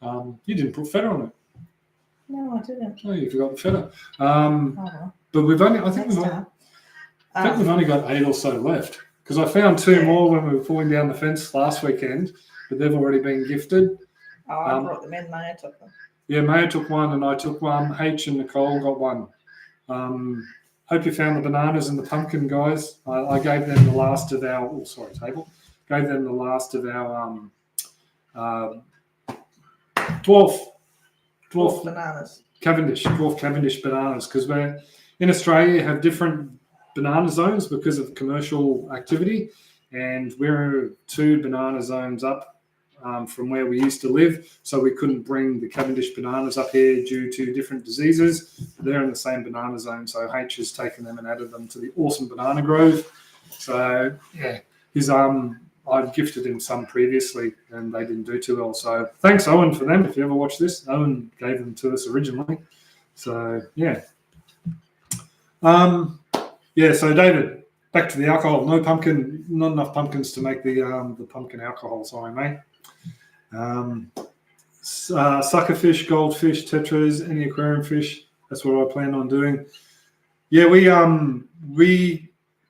You didn't put feta on it. No, I didn't. Oh, you forgot the feta. But we've only. I think we've only got 8 or so left because I found 2 more when we were pulling down the fence last weekend, but they've already been gifted. Oh, I brought them in. Maya took them. Yeah, Maya took one and I took one. H and Nicole got one. Hope you found the bananas and the pumpkin, guys. I gave them the last of our. Oh, sorry, table. Gave them the last of our dwarf bananas. Dwarf Cavendish bananas, because we're in Australia have different banana zones because of commercial activity, and we're 2 banana zones up from where we used to live, so we couldn't bring the Cavendish bananas up here due to different diseases. They're in the same banana zone, so H has taken them and added them to the awesome banana grove. So yeah, I've gifted him some previously and they didn't do too well. So thanks, Owen, for them. If you ever watch this, Owen gave them to us originally. So yeah. So David, back to the alcohol. No pumpkin, not enough pumpkins to make the pumpkin alcohol. Sorry, mate. Suckerfish, goldfish, tetras, any aquarium fish. That's what I plan on doing. Yeah, we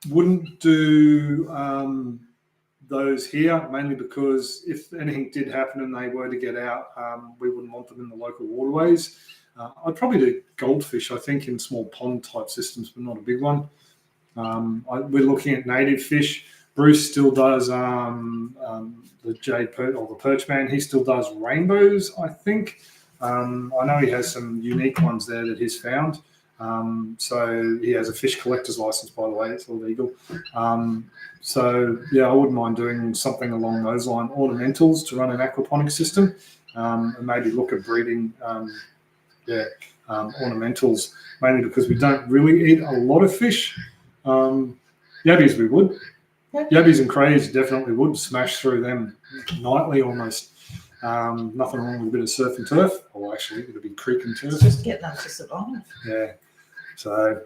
wouldn't do those here, mainly because if anything did happen and they were to get out, we wouldn't want them in the local waterways. I'd probably do goldfish, I think, in small pond type systems, but not a big one. We're looking at native fish. Bruce still does the jade perch or the perch man. He still does rainbows, I think. I know he has some unique ones there that he's found. So he has a fish collector's license, by the way. It's all legal. So yeah, I wouldn't mind doing something along those lines, ornamentals to run an aquaponics system, and maybe look at breeding, ornamentals, mainly because we don't really eat a lot of fish. Yabbies we would. Yabbies and crays definitely would smash through them nightly almost. Nothing wrong with a bit of surf and turf. Or actually, it'll be creek and turf. It's just getting them to survive. Yeah. So,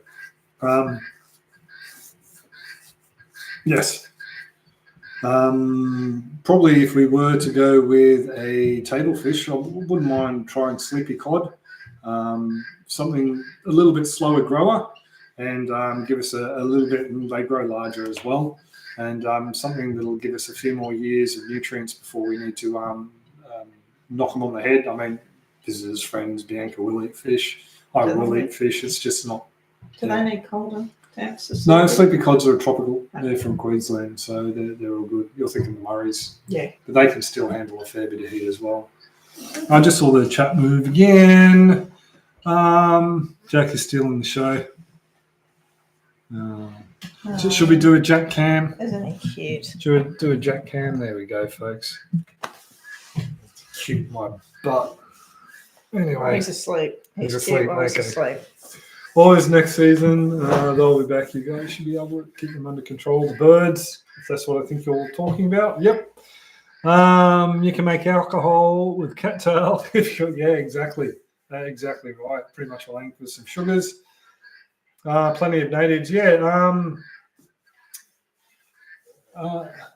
yes. Probably if we were to go with a table fish, I wouldn't mind trying sleepy cod. Something a little bit slower grower and give us a little bit, and they grow larger as well. And something that'll give us a few more years of nutrients before we need to knock them on the head. I mean, visitors, friends, Bianca will eat fish. I will eat fish. It's just not. Do they need colder tanks? No, sleepy cods are tropical. Okay. They're from Queensland, so they're all good. You're thinking the Murrays. Yeah. But they can still handle a fair bit of heat as well. I just saw the chat move again. Jack is still in the show. Should we do a Jack cam? Isn't he cute? Should we do a Jack cam? There we go, folks. Cute my butt. Anyway. He's asleep. He's asleep. He's asleep. Always next season, they'll be back. You guys should be able to keep them under control. The birds, if that's what I think you're talking about. Yep. You can make alcohol with cattail. Yeah, exactly. Exactly right. Pretty much a length with some sugars. Plenty of natives. Yeah.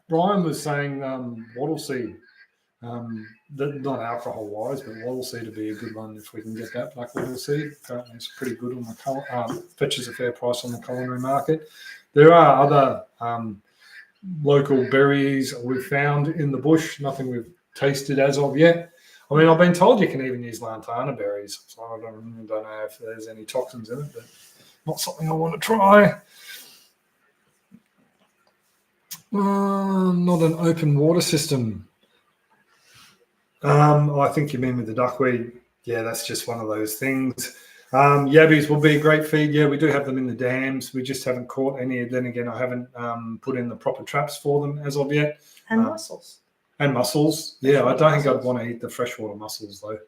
Brian was saying wattle seed. Not alcohol wise, but wattle seed would be a good one if we can get that black wattle seed. Apparently it's pretty good on the fetches a fair price on the culinary market. There are other local berries we've found in the bush, nothing we've tasted as of yet. I mean, I've been told you can even use lantana berries, so I don't know if there's any toxins in it, but not something I want to try. Not an open water system. I think you mean with the duckweed. Yeah, that's just one of those things. Yabbies will be a great feed. Yeah, we do have them in the dams. We just haven't caught any. Then again, I haven't put in the proper traps for them as of yet. And mussels. And mussels. Yeah, I Freshwater don't think I'd mussels. want to eat the freshwater mussels though.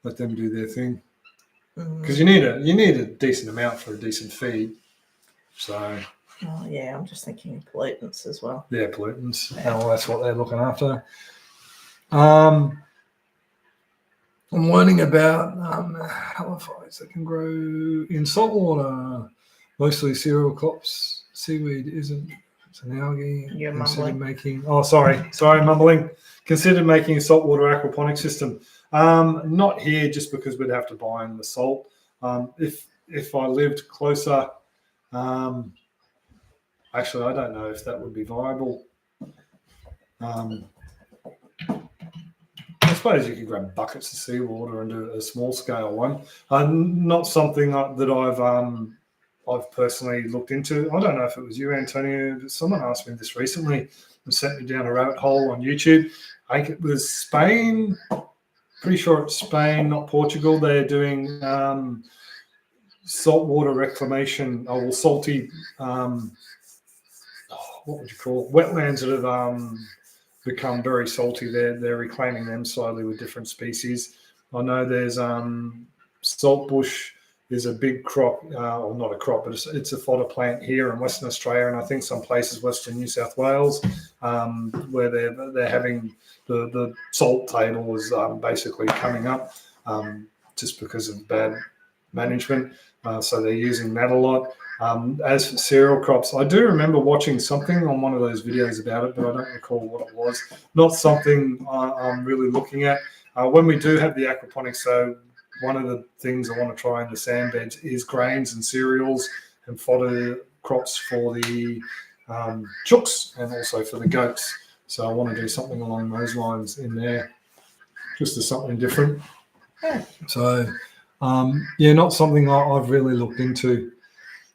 Let them do their thing. Mm. Because you need a decent amount for a decent feed. So Oh yeah, I'm just thinking pollutants as well. yeah, pollutants. Yeah. Oh, that's what they're looking after. I'm learning about halophytes that can grow in salt water, mostly cereal crops. Seaweed isn't. It's an algae. You're Consider mumbling. making. Oh, sorry, mumbling. Consider making a saltwater aquaponic system. Not here, just because we'd have to buy in the salt. If I lived closer, actually, I don't know if that would be viable. I suppose you could grab buckets of seawater and do a small scale one. Not something that I've personally looked into. I don't know if it was you, Antonio, but someone asked me this recently and sent me down a rabbit hole on YouTube. I think it was Spain. Pretty sure it's Spain, not Portugal. They're doing saltwater reclamation, or salty. What would you call it? Wetlands that have become very salty. They're reclaiming them slowly with different species. I know there's saltbush is a big crop, or not a crop, but it's a fodder plant here in Western Australia, and I think some places Western New South Wales, where they're having the salt table is basically coming up just because of bad management. So they're using that a lot. As for cereal crops, I do remember watching something on one of those videos about it, but I don't recall what it was. Not something I'm really looking at. When we do have the aquaponics, so one of the things I want to try in the sand beds is grains and cereals and fodder crops for the chooks and also for the goats. So I want to do something along those lines in there, just as something different. Yeah. So, not something I've really looked into.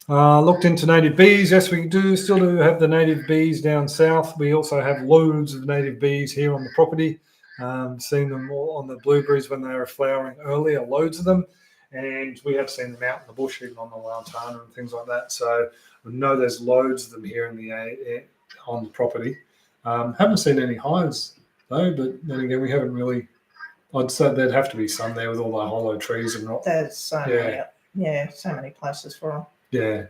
Looked into native bees. Yes, we still do have the native bees down south. We also have loads of native bees here on the property. Seen them all on the blueberries when they were flowering earlier, loads of them. And we have seen them out in the bush, even on the lantana and things like that. So we know there's loads of them here on the property. Haven't seen any hives though, but then again, we haven't really. I'd say there'd have to be some there with all the hollow trees and not. There's so many, so many places for them. Yeah,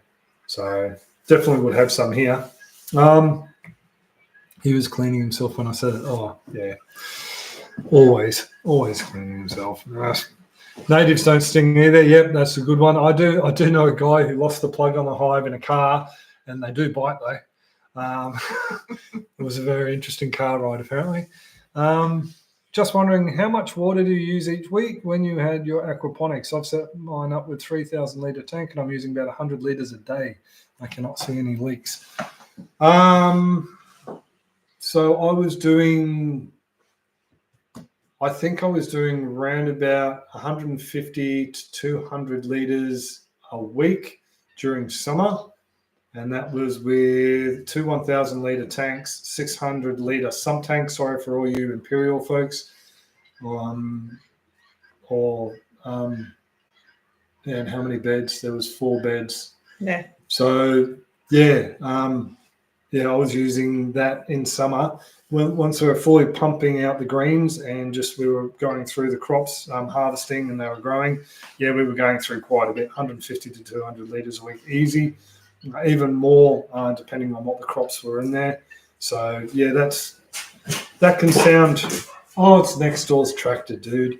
so definitely would have some here. He was cleaning himself when I said it. Oh, yeah. Always cleaning himself. Natives don't sting either. Yep, that's a good one. I do know a guy who lost the plug on the hive in a car, and they do bite though. It was a very interesting car ride, apparently. Just wondering, how much water do you use each week when you had your aquaponics? I've set mine up with 3,000 litre tank, and I'm using about 100 litres a day. I cannot see any leaks. So I think I was doing around about 150 to 200 litres a week during summer. And that was with two 1,000 litre tanks, 600 litre sump tanks. Sorry for all you Imperial folks. And how many beds? There was 4 beds. Yeah. So I was using that in summer. Once we were fully pumping out the greens and we were going through the crops, harvesting, and they were growing. Yeah, we were going through quite a bit, 150 to 200 litres a week, easy. Even more depending on what the crops were in there. So yeah, that can sound. Oh, it's next door's tractor, dude.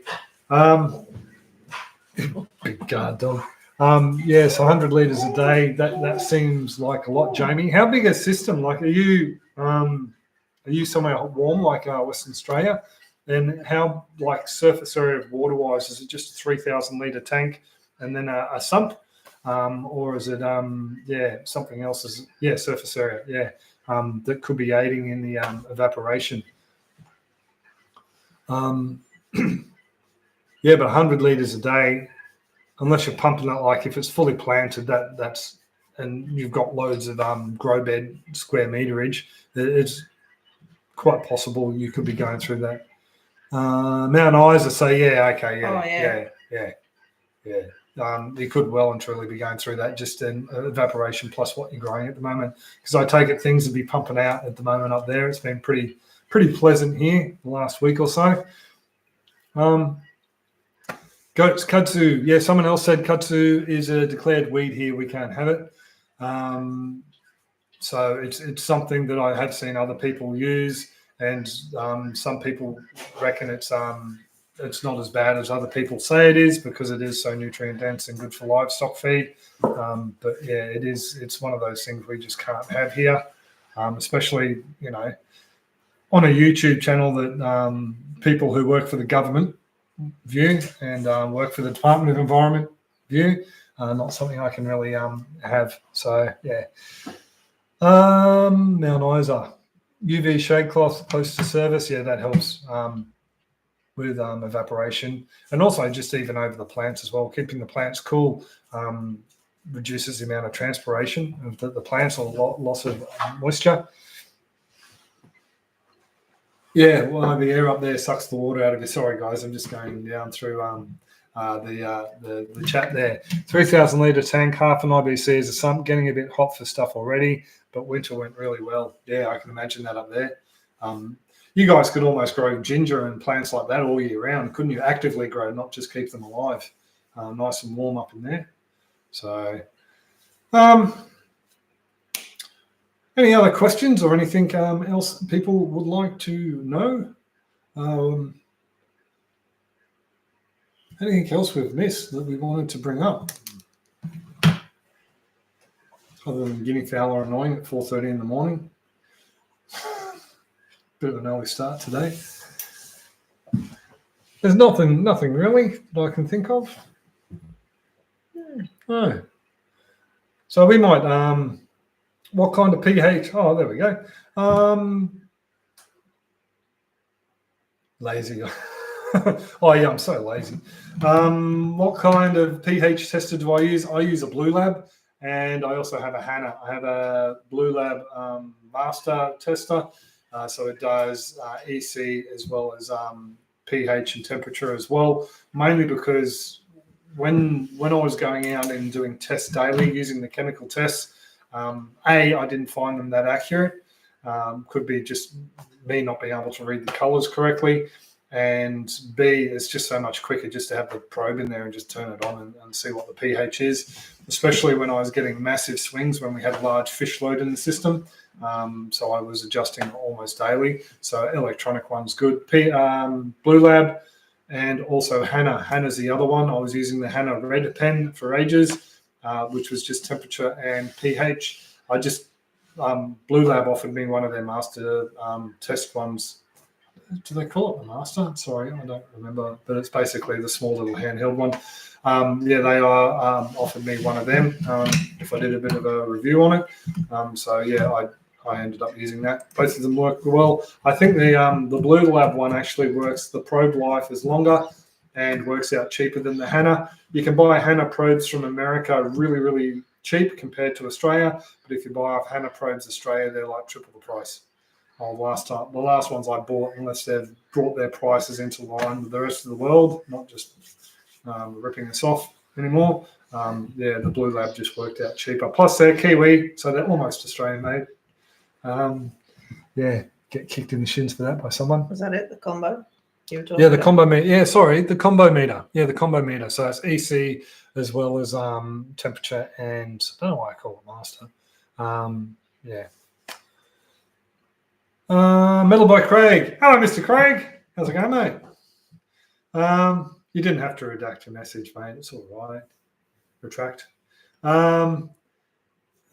Big guard dog. So 100 litres a day. That seems like a lot, Jamie. How big a system? Like, are you somewhere warm like Western Australia? And how surface area of water wise? Is it just a 3,000 litre tank and then a sump? Or is it something else? Surface area, that could be aiding in the evaporation. But 100 litres a day, unless you're pumping it, like if it's fully planted, that's and you've got loads of grow bed square meterage, it's quite possible you could be going through that. Mount Isa say, yeah. you could well and truly be going through that just in evaporation plus what you're growing at the moment. Because I take it things will be pumping out at the moment up there. It's been pretty pleasant here the last week or so. Goats, kudzu. Yeah, someone else said kudzu is a declared weed here. We can't have it. So it's something that I have seen other people use, and some people reckon it's not as bad as other people say it is because it is so nutrient dense and good for livestock feed. But yeah, it's one of those things we just can't have here, especially on a YouTube channel that people who work for the government view and work for the Department of Environment view. Not something I can really have. So yeah. Mount Isa, UV shade cloth close to surface. Yeah, that helps with evaporation, and also just even over the plants as well. Keeping the plants cool reduces the amount of transpiration of the plants or loss of moisture. Yeah, well, the air up there sucks the water out of you. Sorry, guys, I'm just going down through the chat there. 3,000 litre tank, half an IBC is a sump, getting a bit hot for stuff already, but winter went really well. Yeah, I can imagine that up there. You guys could almost grow ginger and plants like that all year round, couldn't you? Actively grow, not just keep them alive. Nice and warm up in there. So, any other questions or anything else people would like to know? Anything else we've missed that we wanted to bring up? Other than guinea fowl are annoying at 4:30 in the morning. Bit of an early start today. There's nothing really that I can think of. No. So we might, what kind of pH? Oh, there we go. Lazy. Oh yeah, I'm so lazy. What kind of pH tester do I use? I use a Blue Lab, and I also have a Hannah. I have a Blue Lab master tester, so it does EC as well as pH and temperature as well. Mainly because when I was going out and doing tests daily using the chemical tests, I didn't find them that accurate. Could be just me not being able to read the colors correctly. And B, it's just so much quicker just to have the probe in there and just turn it on and see what the pH is, especially when I was getting massive swings when we had large fish load in the system. So I was adjusting almost daily. So electronic one's good. Blue Lab and also Hannah. Hannah's the other one. I was using the Hannah Red pen for ages, which was just temperature and pH. Blue Lab offered me one of their master test ones. Do they call it the master? Sorry, I don't remember, but it's basically the small little handheld one. They offered me one of them if I did a bit of a review on it. I ended up using that. Both of them work well. I think the Blue Lab one actually works. The probe life is longer and works out cheaper than the Hannah. You can buy Hannah probes from America really, really cheap compared to Australia, but if you buy off Hannah probes Australia, they're like triple the price. The last ones I bought, unless they've brought their prices into line with the rest of the world, not just ripping us off anymore. The Blue Lab just worked out cheaper. Plus they're Kiwi, so they're almost Australian made. Get kicked in the shins for that by someone. Was that it, the combo? The combo meter. Yeah, sorry, the combo meter. Yeah, the combo meter. So it's EC as well as temperature and I don't know why I call it master. Metal by Craig. Hello, Mr. Craig. How's it going, mate? You didn't have to redact your message, mate. It's all right. Retract.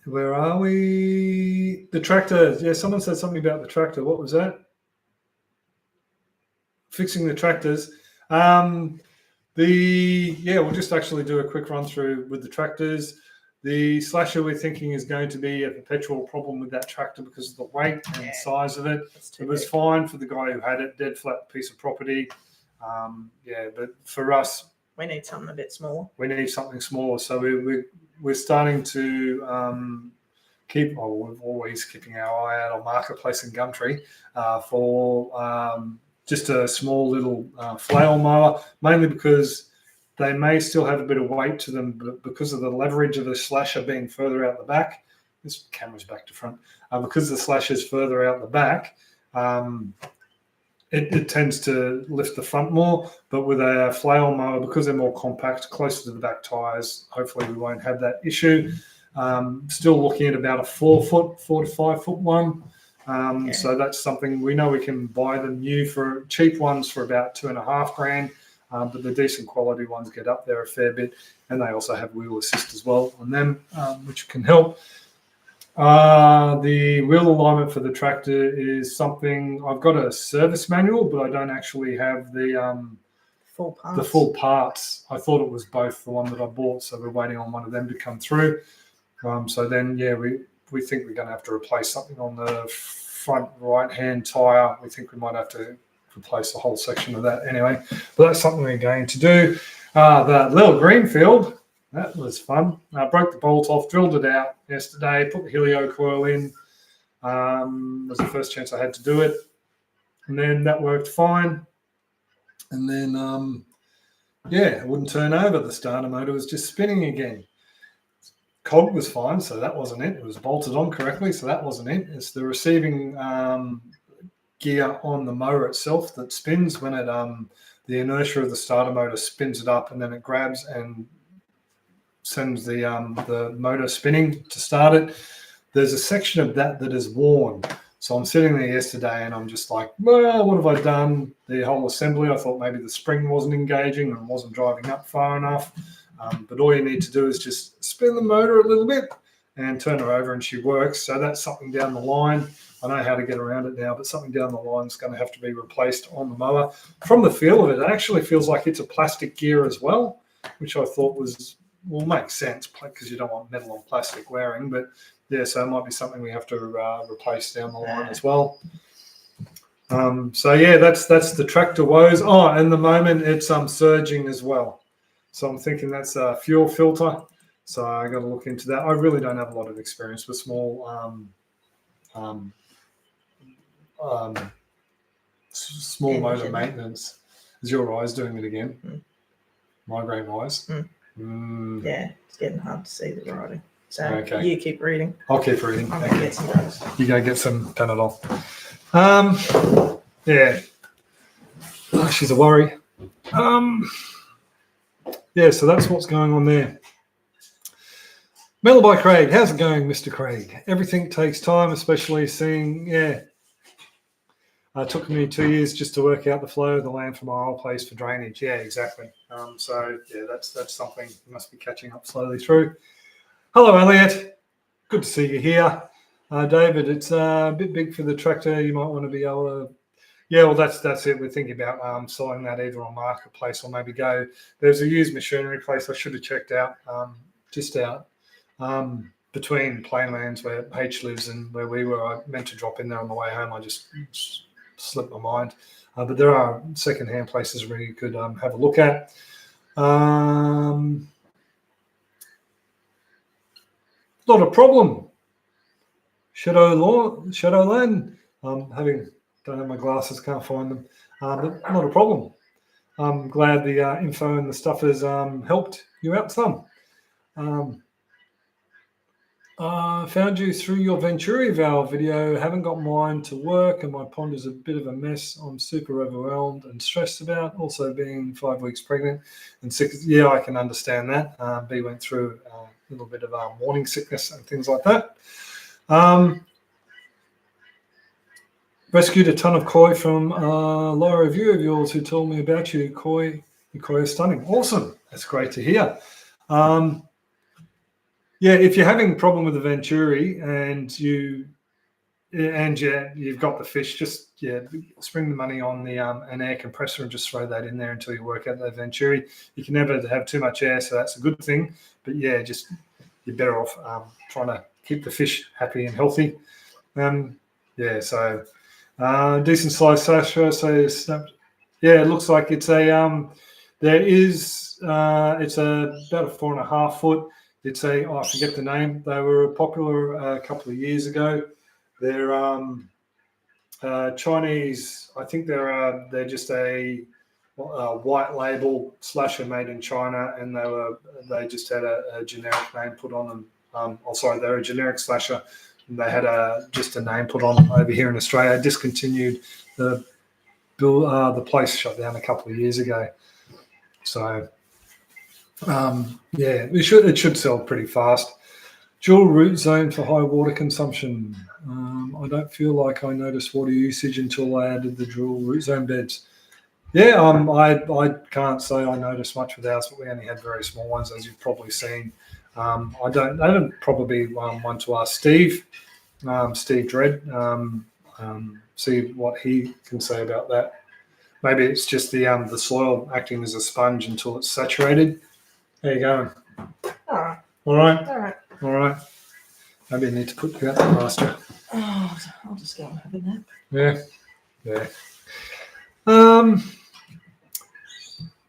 Where are we? The tractor. Yeah, someone said something about the tractor. What was that? Fixing the tractors. We'll just actually do a quick run through with the tractors. The slasher we're thinking is going to be a perpetual problem with that tractor because of the weight and size of it. It was fine for the guy who had it, dead flat piece of property. But for us, we need something a bit smaller. We need something smaller. So we're starting to we're always keeping our eye out on Marketplace and Gumtree for just a small little flail mower, mainly because they may still have a bit of weight to them, but because of the leverage of the slasher being further out the back, this camera's back to front, because the slasher is further out the back, it tends to lift the front more. But with a flail mower, because they're more compact, closer to the back tyres, hopefully we won't have that issue. Still looking at about a 4 to 5 foot one. So that's something we know we can buy them new for cheap ones for about $2,500. But the decent quality ones get up there a fair bit, and they also have wheel assist as well on them, which can help. The wheel alignment for the tractor is something, I've got a service manual, but I don't actually have the full parts. I thought it was both the one that I bought, so we're waiting on one of them to come through. So then, we think we're going to have to replace something on the front right-hand tyre. We think we might have to replace the whole section of that anyway. But that's something we're going to do. The little greenfield, that was fun. I broke the bolt off, drilled it out yesterday, put the helio coil in. Was the first chance I had to do it. And then that worked fine. And then, it wouldn't turn over. The starter motor was just spinning again. Cog was fine, so that wasn't it. It was bolted on correctly, so that wasn't it. It's the receiving gear on the motor itself that spins when it the inertia of the starter motor spins it up, and then it grabs and sends the motor spinning to start it. There's a section of that is worn. So I'm sitting there yesterday and I'm just like, well, what have I done? The whole assembly, I thought maybe the spring wasn't engaging and wasn't driving up far enough. But all you need to do is just spin the motor a little bit and turn her over and she works. So that's something down the line. I know how to get around it now, but something down the line is going to have to be replaced on the mower. From the feel of it, it actually feels like it's a plastic gear as well, which I thought will make sense because you don't want metal on plastic wearing. But yeah, so it might be something we have to replace down the line as well. That's the tractor woes. Oh, and the moment it's surging as well. So I'm thinking that's a fuel filter. So I got to look into that. I really don't have a lot of experience with small motor maintenance. Is your eyes doing it again? Migraine eyes? Yeah, it's getting hard to see the writing. So you keep reading. I'll keep reading. I'm going to get some drugs. You go get some Panadol. She's a worry. So that's what's going on there. Metal by Craig. How's it going, Mr. Craig? Everything takes time, especially seeing, it took me 2 years just to work out the flow of the land from our old place for drainage. Yeah, exactly. That's something you must be catching up slowly through. Hello, Elliot. Good to see you here. David, it's a bit big for the tractor. You might want to be able to... Yeah, well, that's it. We're thinking about selling that either on Marketplace or maybe go... There's a used machinery place I should have checked out, between Plainlands where H lives and where we were. I meant to drop in there on the way home. I just slipped my mind. But there are second-hand places where you could have a look at. Not a problem. Shadowland. Don't have my glasses, can't find them. But not a problem. I'm glad the info and the stuff has helped you out some. Found you through your Venturi valve video. Haven't got mine to work, and my pond is a bit of a mess. I'm super overwhelmed and stressed about. Also being 5 weeks pregnant and sick. Yeah, I can understand that. B went through a little bit of morning sickness and things like that. Rescued a ton of koi from a low review of yours who told me about you. Your koi is stunning. Awesome. That's great to hear. If you're having a problem with the Venturi and you've got the fish, just spring the money on the an air compressor and just throw that in there until you work out the Venturi. You can never have too much air, so that's a good thing. But you're better off trying to keep the fish happy and healthy. Decent size slasher. It looks like it's a it's about a 4.5 foot. It's I forget the name. They were popular a couple of years ago. They're Chinese. I think they're just a white label slasher made in China, and they just had a generic name put on them. They're a generic slasher, and they had just a name put on them over here in Australia. Discontinued. The place shut down a couple of years ago. So it should sell pretty fast. Dual root zone for high water consumption. I don't feel like I noticed water usage until I added the dual root zone beds. Yeah, I can't say I noticed much with ours, but we only had very small ones, as you've probably seen. I don't probably one to ask Steve Dredd, see what he can say about that. Maybe it's just the soil acting as a sponge until it's saturated. There you go. All right. Maybe I need to put you out the pasture. Oh, I'll just go and have a nap. Yeah.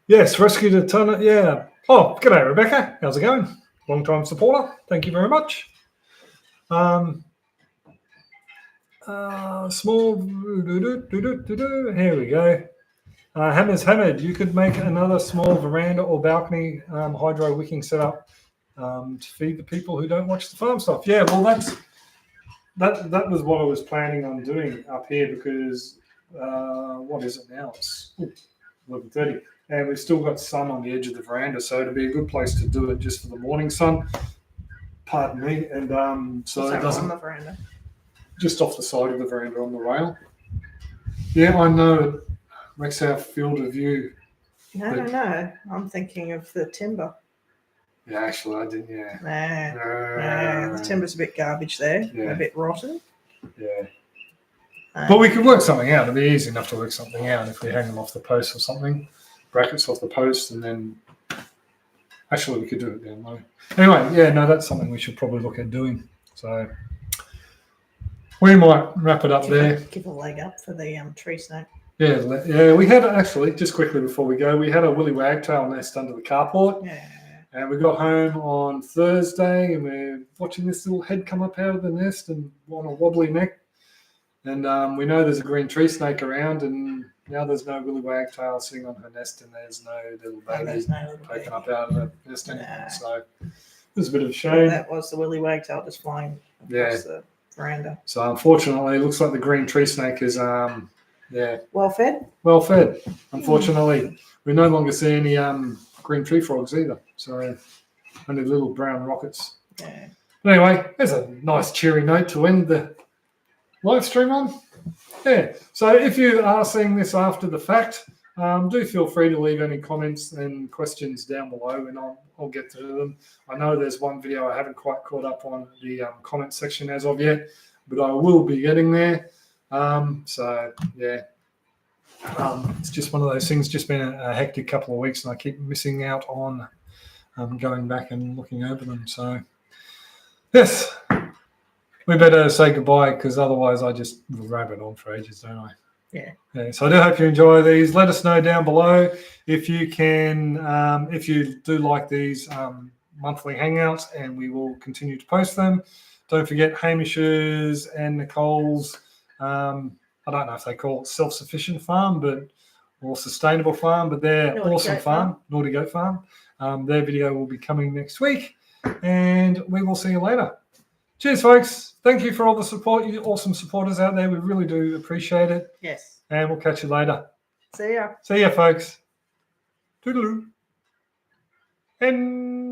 Yes, rescued a ton. Yeah. Oh, g'day, Rebecca. How's it going? Long-time supporter. Thank you very much. Small. Here we go. Hammers hammered. You could make another small veranda or balcony hydro wicking setup to feed the people who don't watch the farm stuff. Yeah, well, that was what I was planning on doing up here because what is it now? It's 11:30, and we've still got sun on the edge of the veranda, so it'd be a good place to do it just for the morning sun. Pardon me, and so it doesn't. On the veranda. Just off the side of the veranda on the rail. Yeah, I know it makes our field of view. No. I'm thinking of the timber. Yeah, actually, I didn't. Yeah. Nah, the timber's a bit garbage there. Yeah. A bit rotten. Yeah. But we could work something out. It'd be easy enough to work something out if we hang them off the post or something. Brackets off the post, and then actually we could do it down low. Anyway, yeah, no, that's something we should probably look at doing. So we might wrap it up there. Give a leg up for the tree snake. Yeah, we had actually, just quickly before we go, we had a willy wagtail nest under the carport. Yeah. And we got home on Thursday and we're watching this little head come up out of the nest and on a wobbly neck. And we know there's a green tree snake around, and now there's no willy wagtail sitting on her nest, and there's no little baby poking up out of the nest anymore. So it was a bit of a shame. That was the willy wagtail just flying across the veranda. So unfortunately, it looks like the green tree snake is well fed. Unfortunately, we no longer see any green tree frogs either. So only little brown rockets. Yeah. But anyway, there's a nice cheery note to end the live stream on. Yeah. So if you are seeing this after the fact, do feel free to leave any comments and questions down below, and I'll get to them. I know there's one video I haven't quite caught up on the comment section as of yet, but I will be getting there. So yeah, it's just one of those things. Just been a hectic couple of weeks, and I keep missing out on going back and looking over them. So yes, we better say goodbye because otherwise I just rabbit on for ages, don't I? Yeah. So I do hope you enjoy these. Let us know down below if you can, if you do like these monthly hangouts, and we will continue to post them. Don't forget Hamish's and Nicole's. I don't know if they call it self-sufficient farm, or sustainable farm, but they're awesome farm, Naughty Goat Farm. Their video will be coming next week, and we will see you later. Cheers, folks. Thank you for all the support, you awesome supporters out there. We really do appreciate it. Yes. And we'll catch you later. See ya. See ya, folks. Toodaloo. And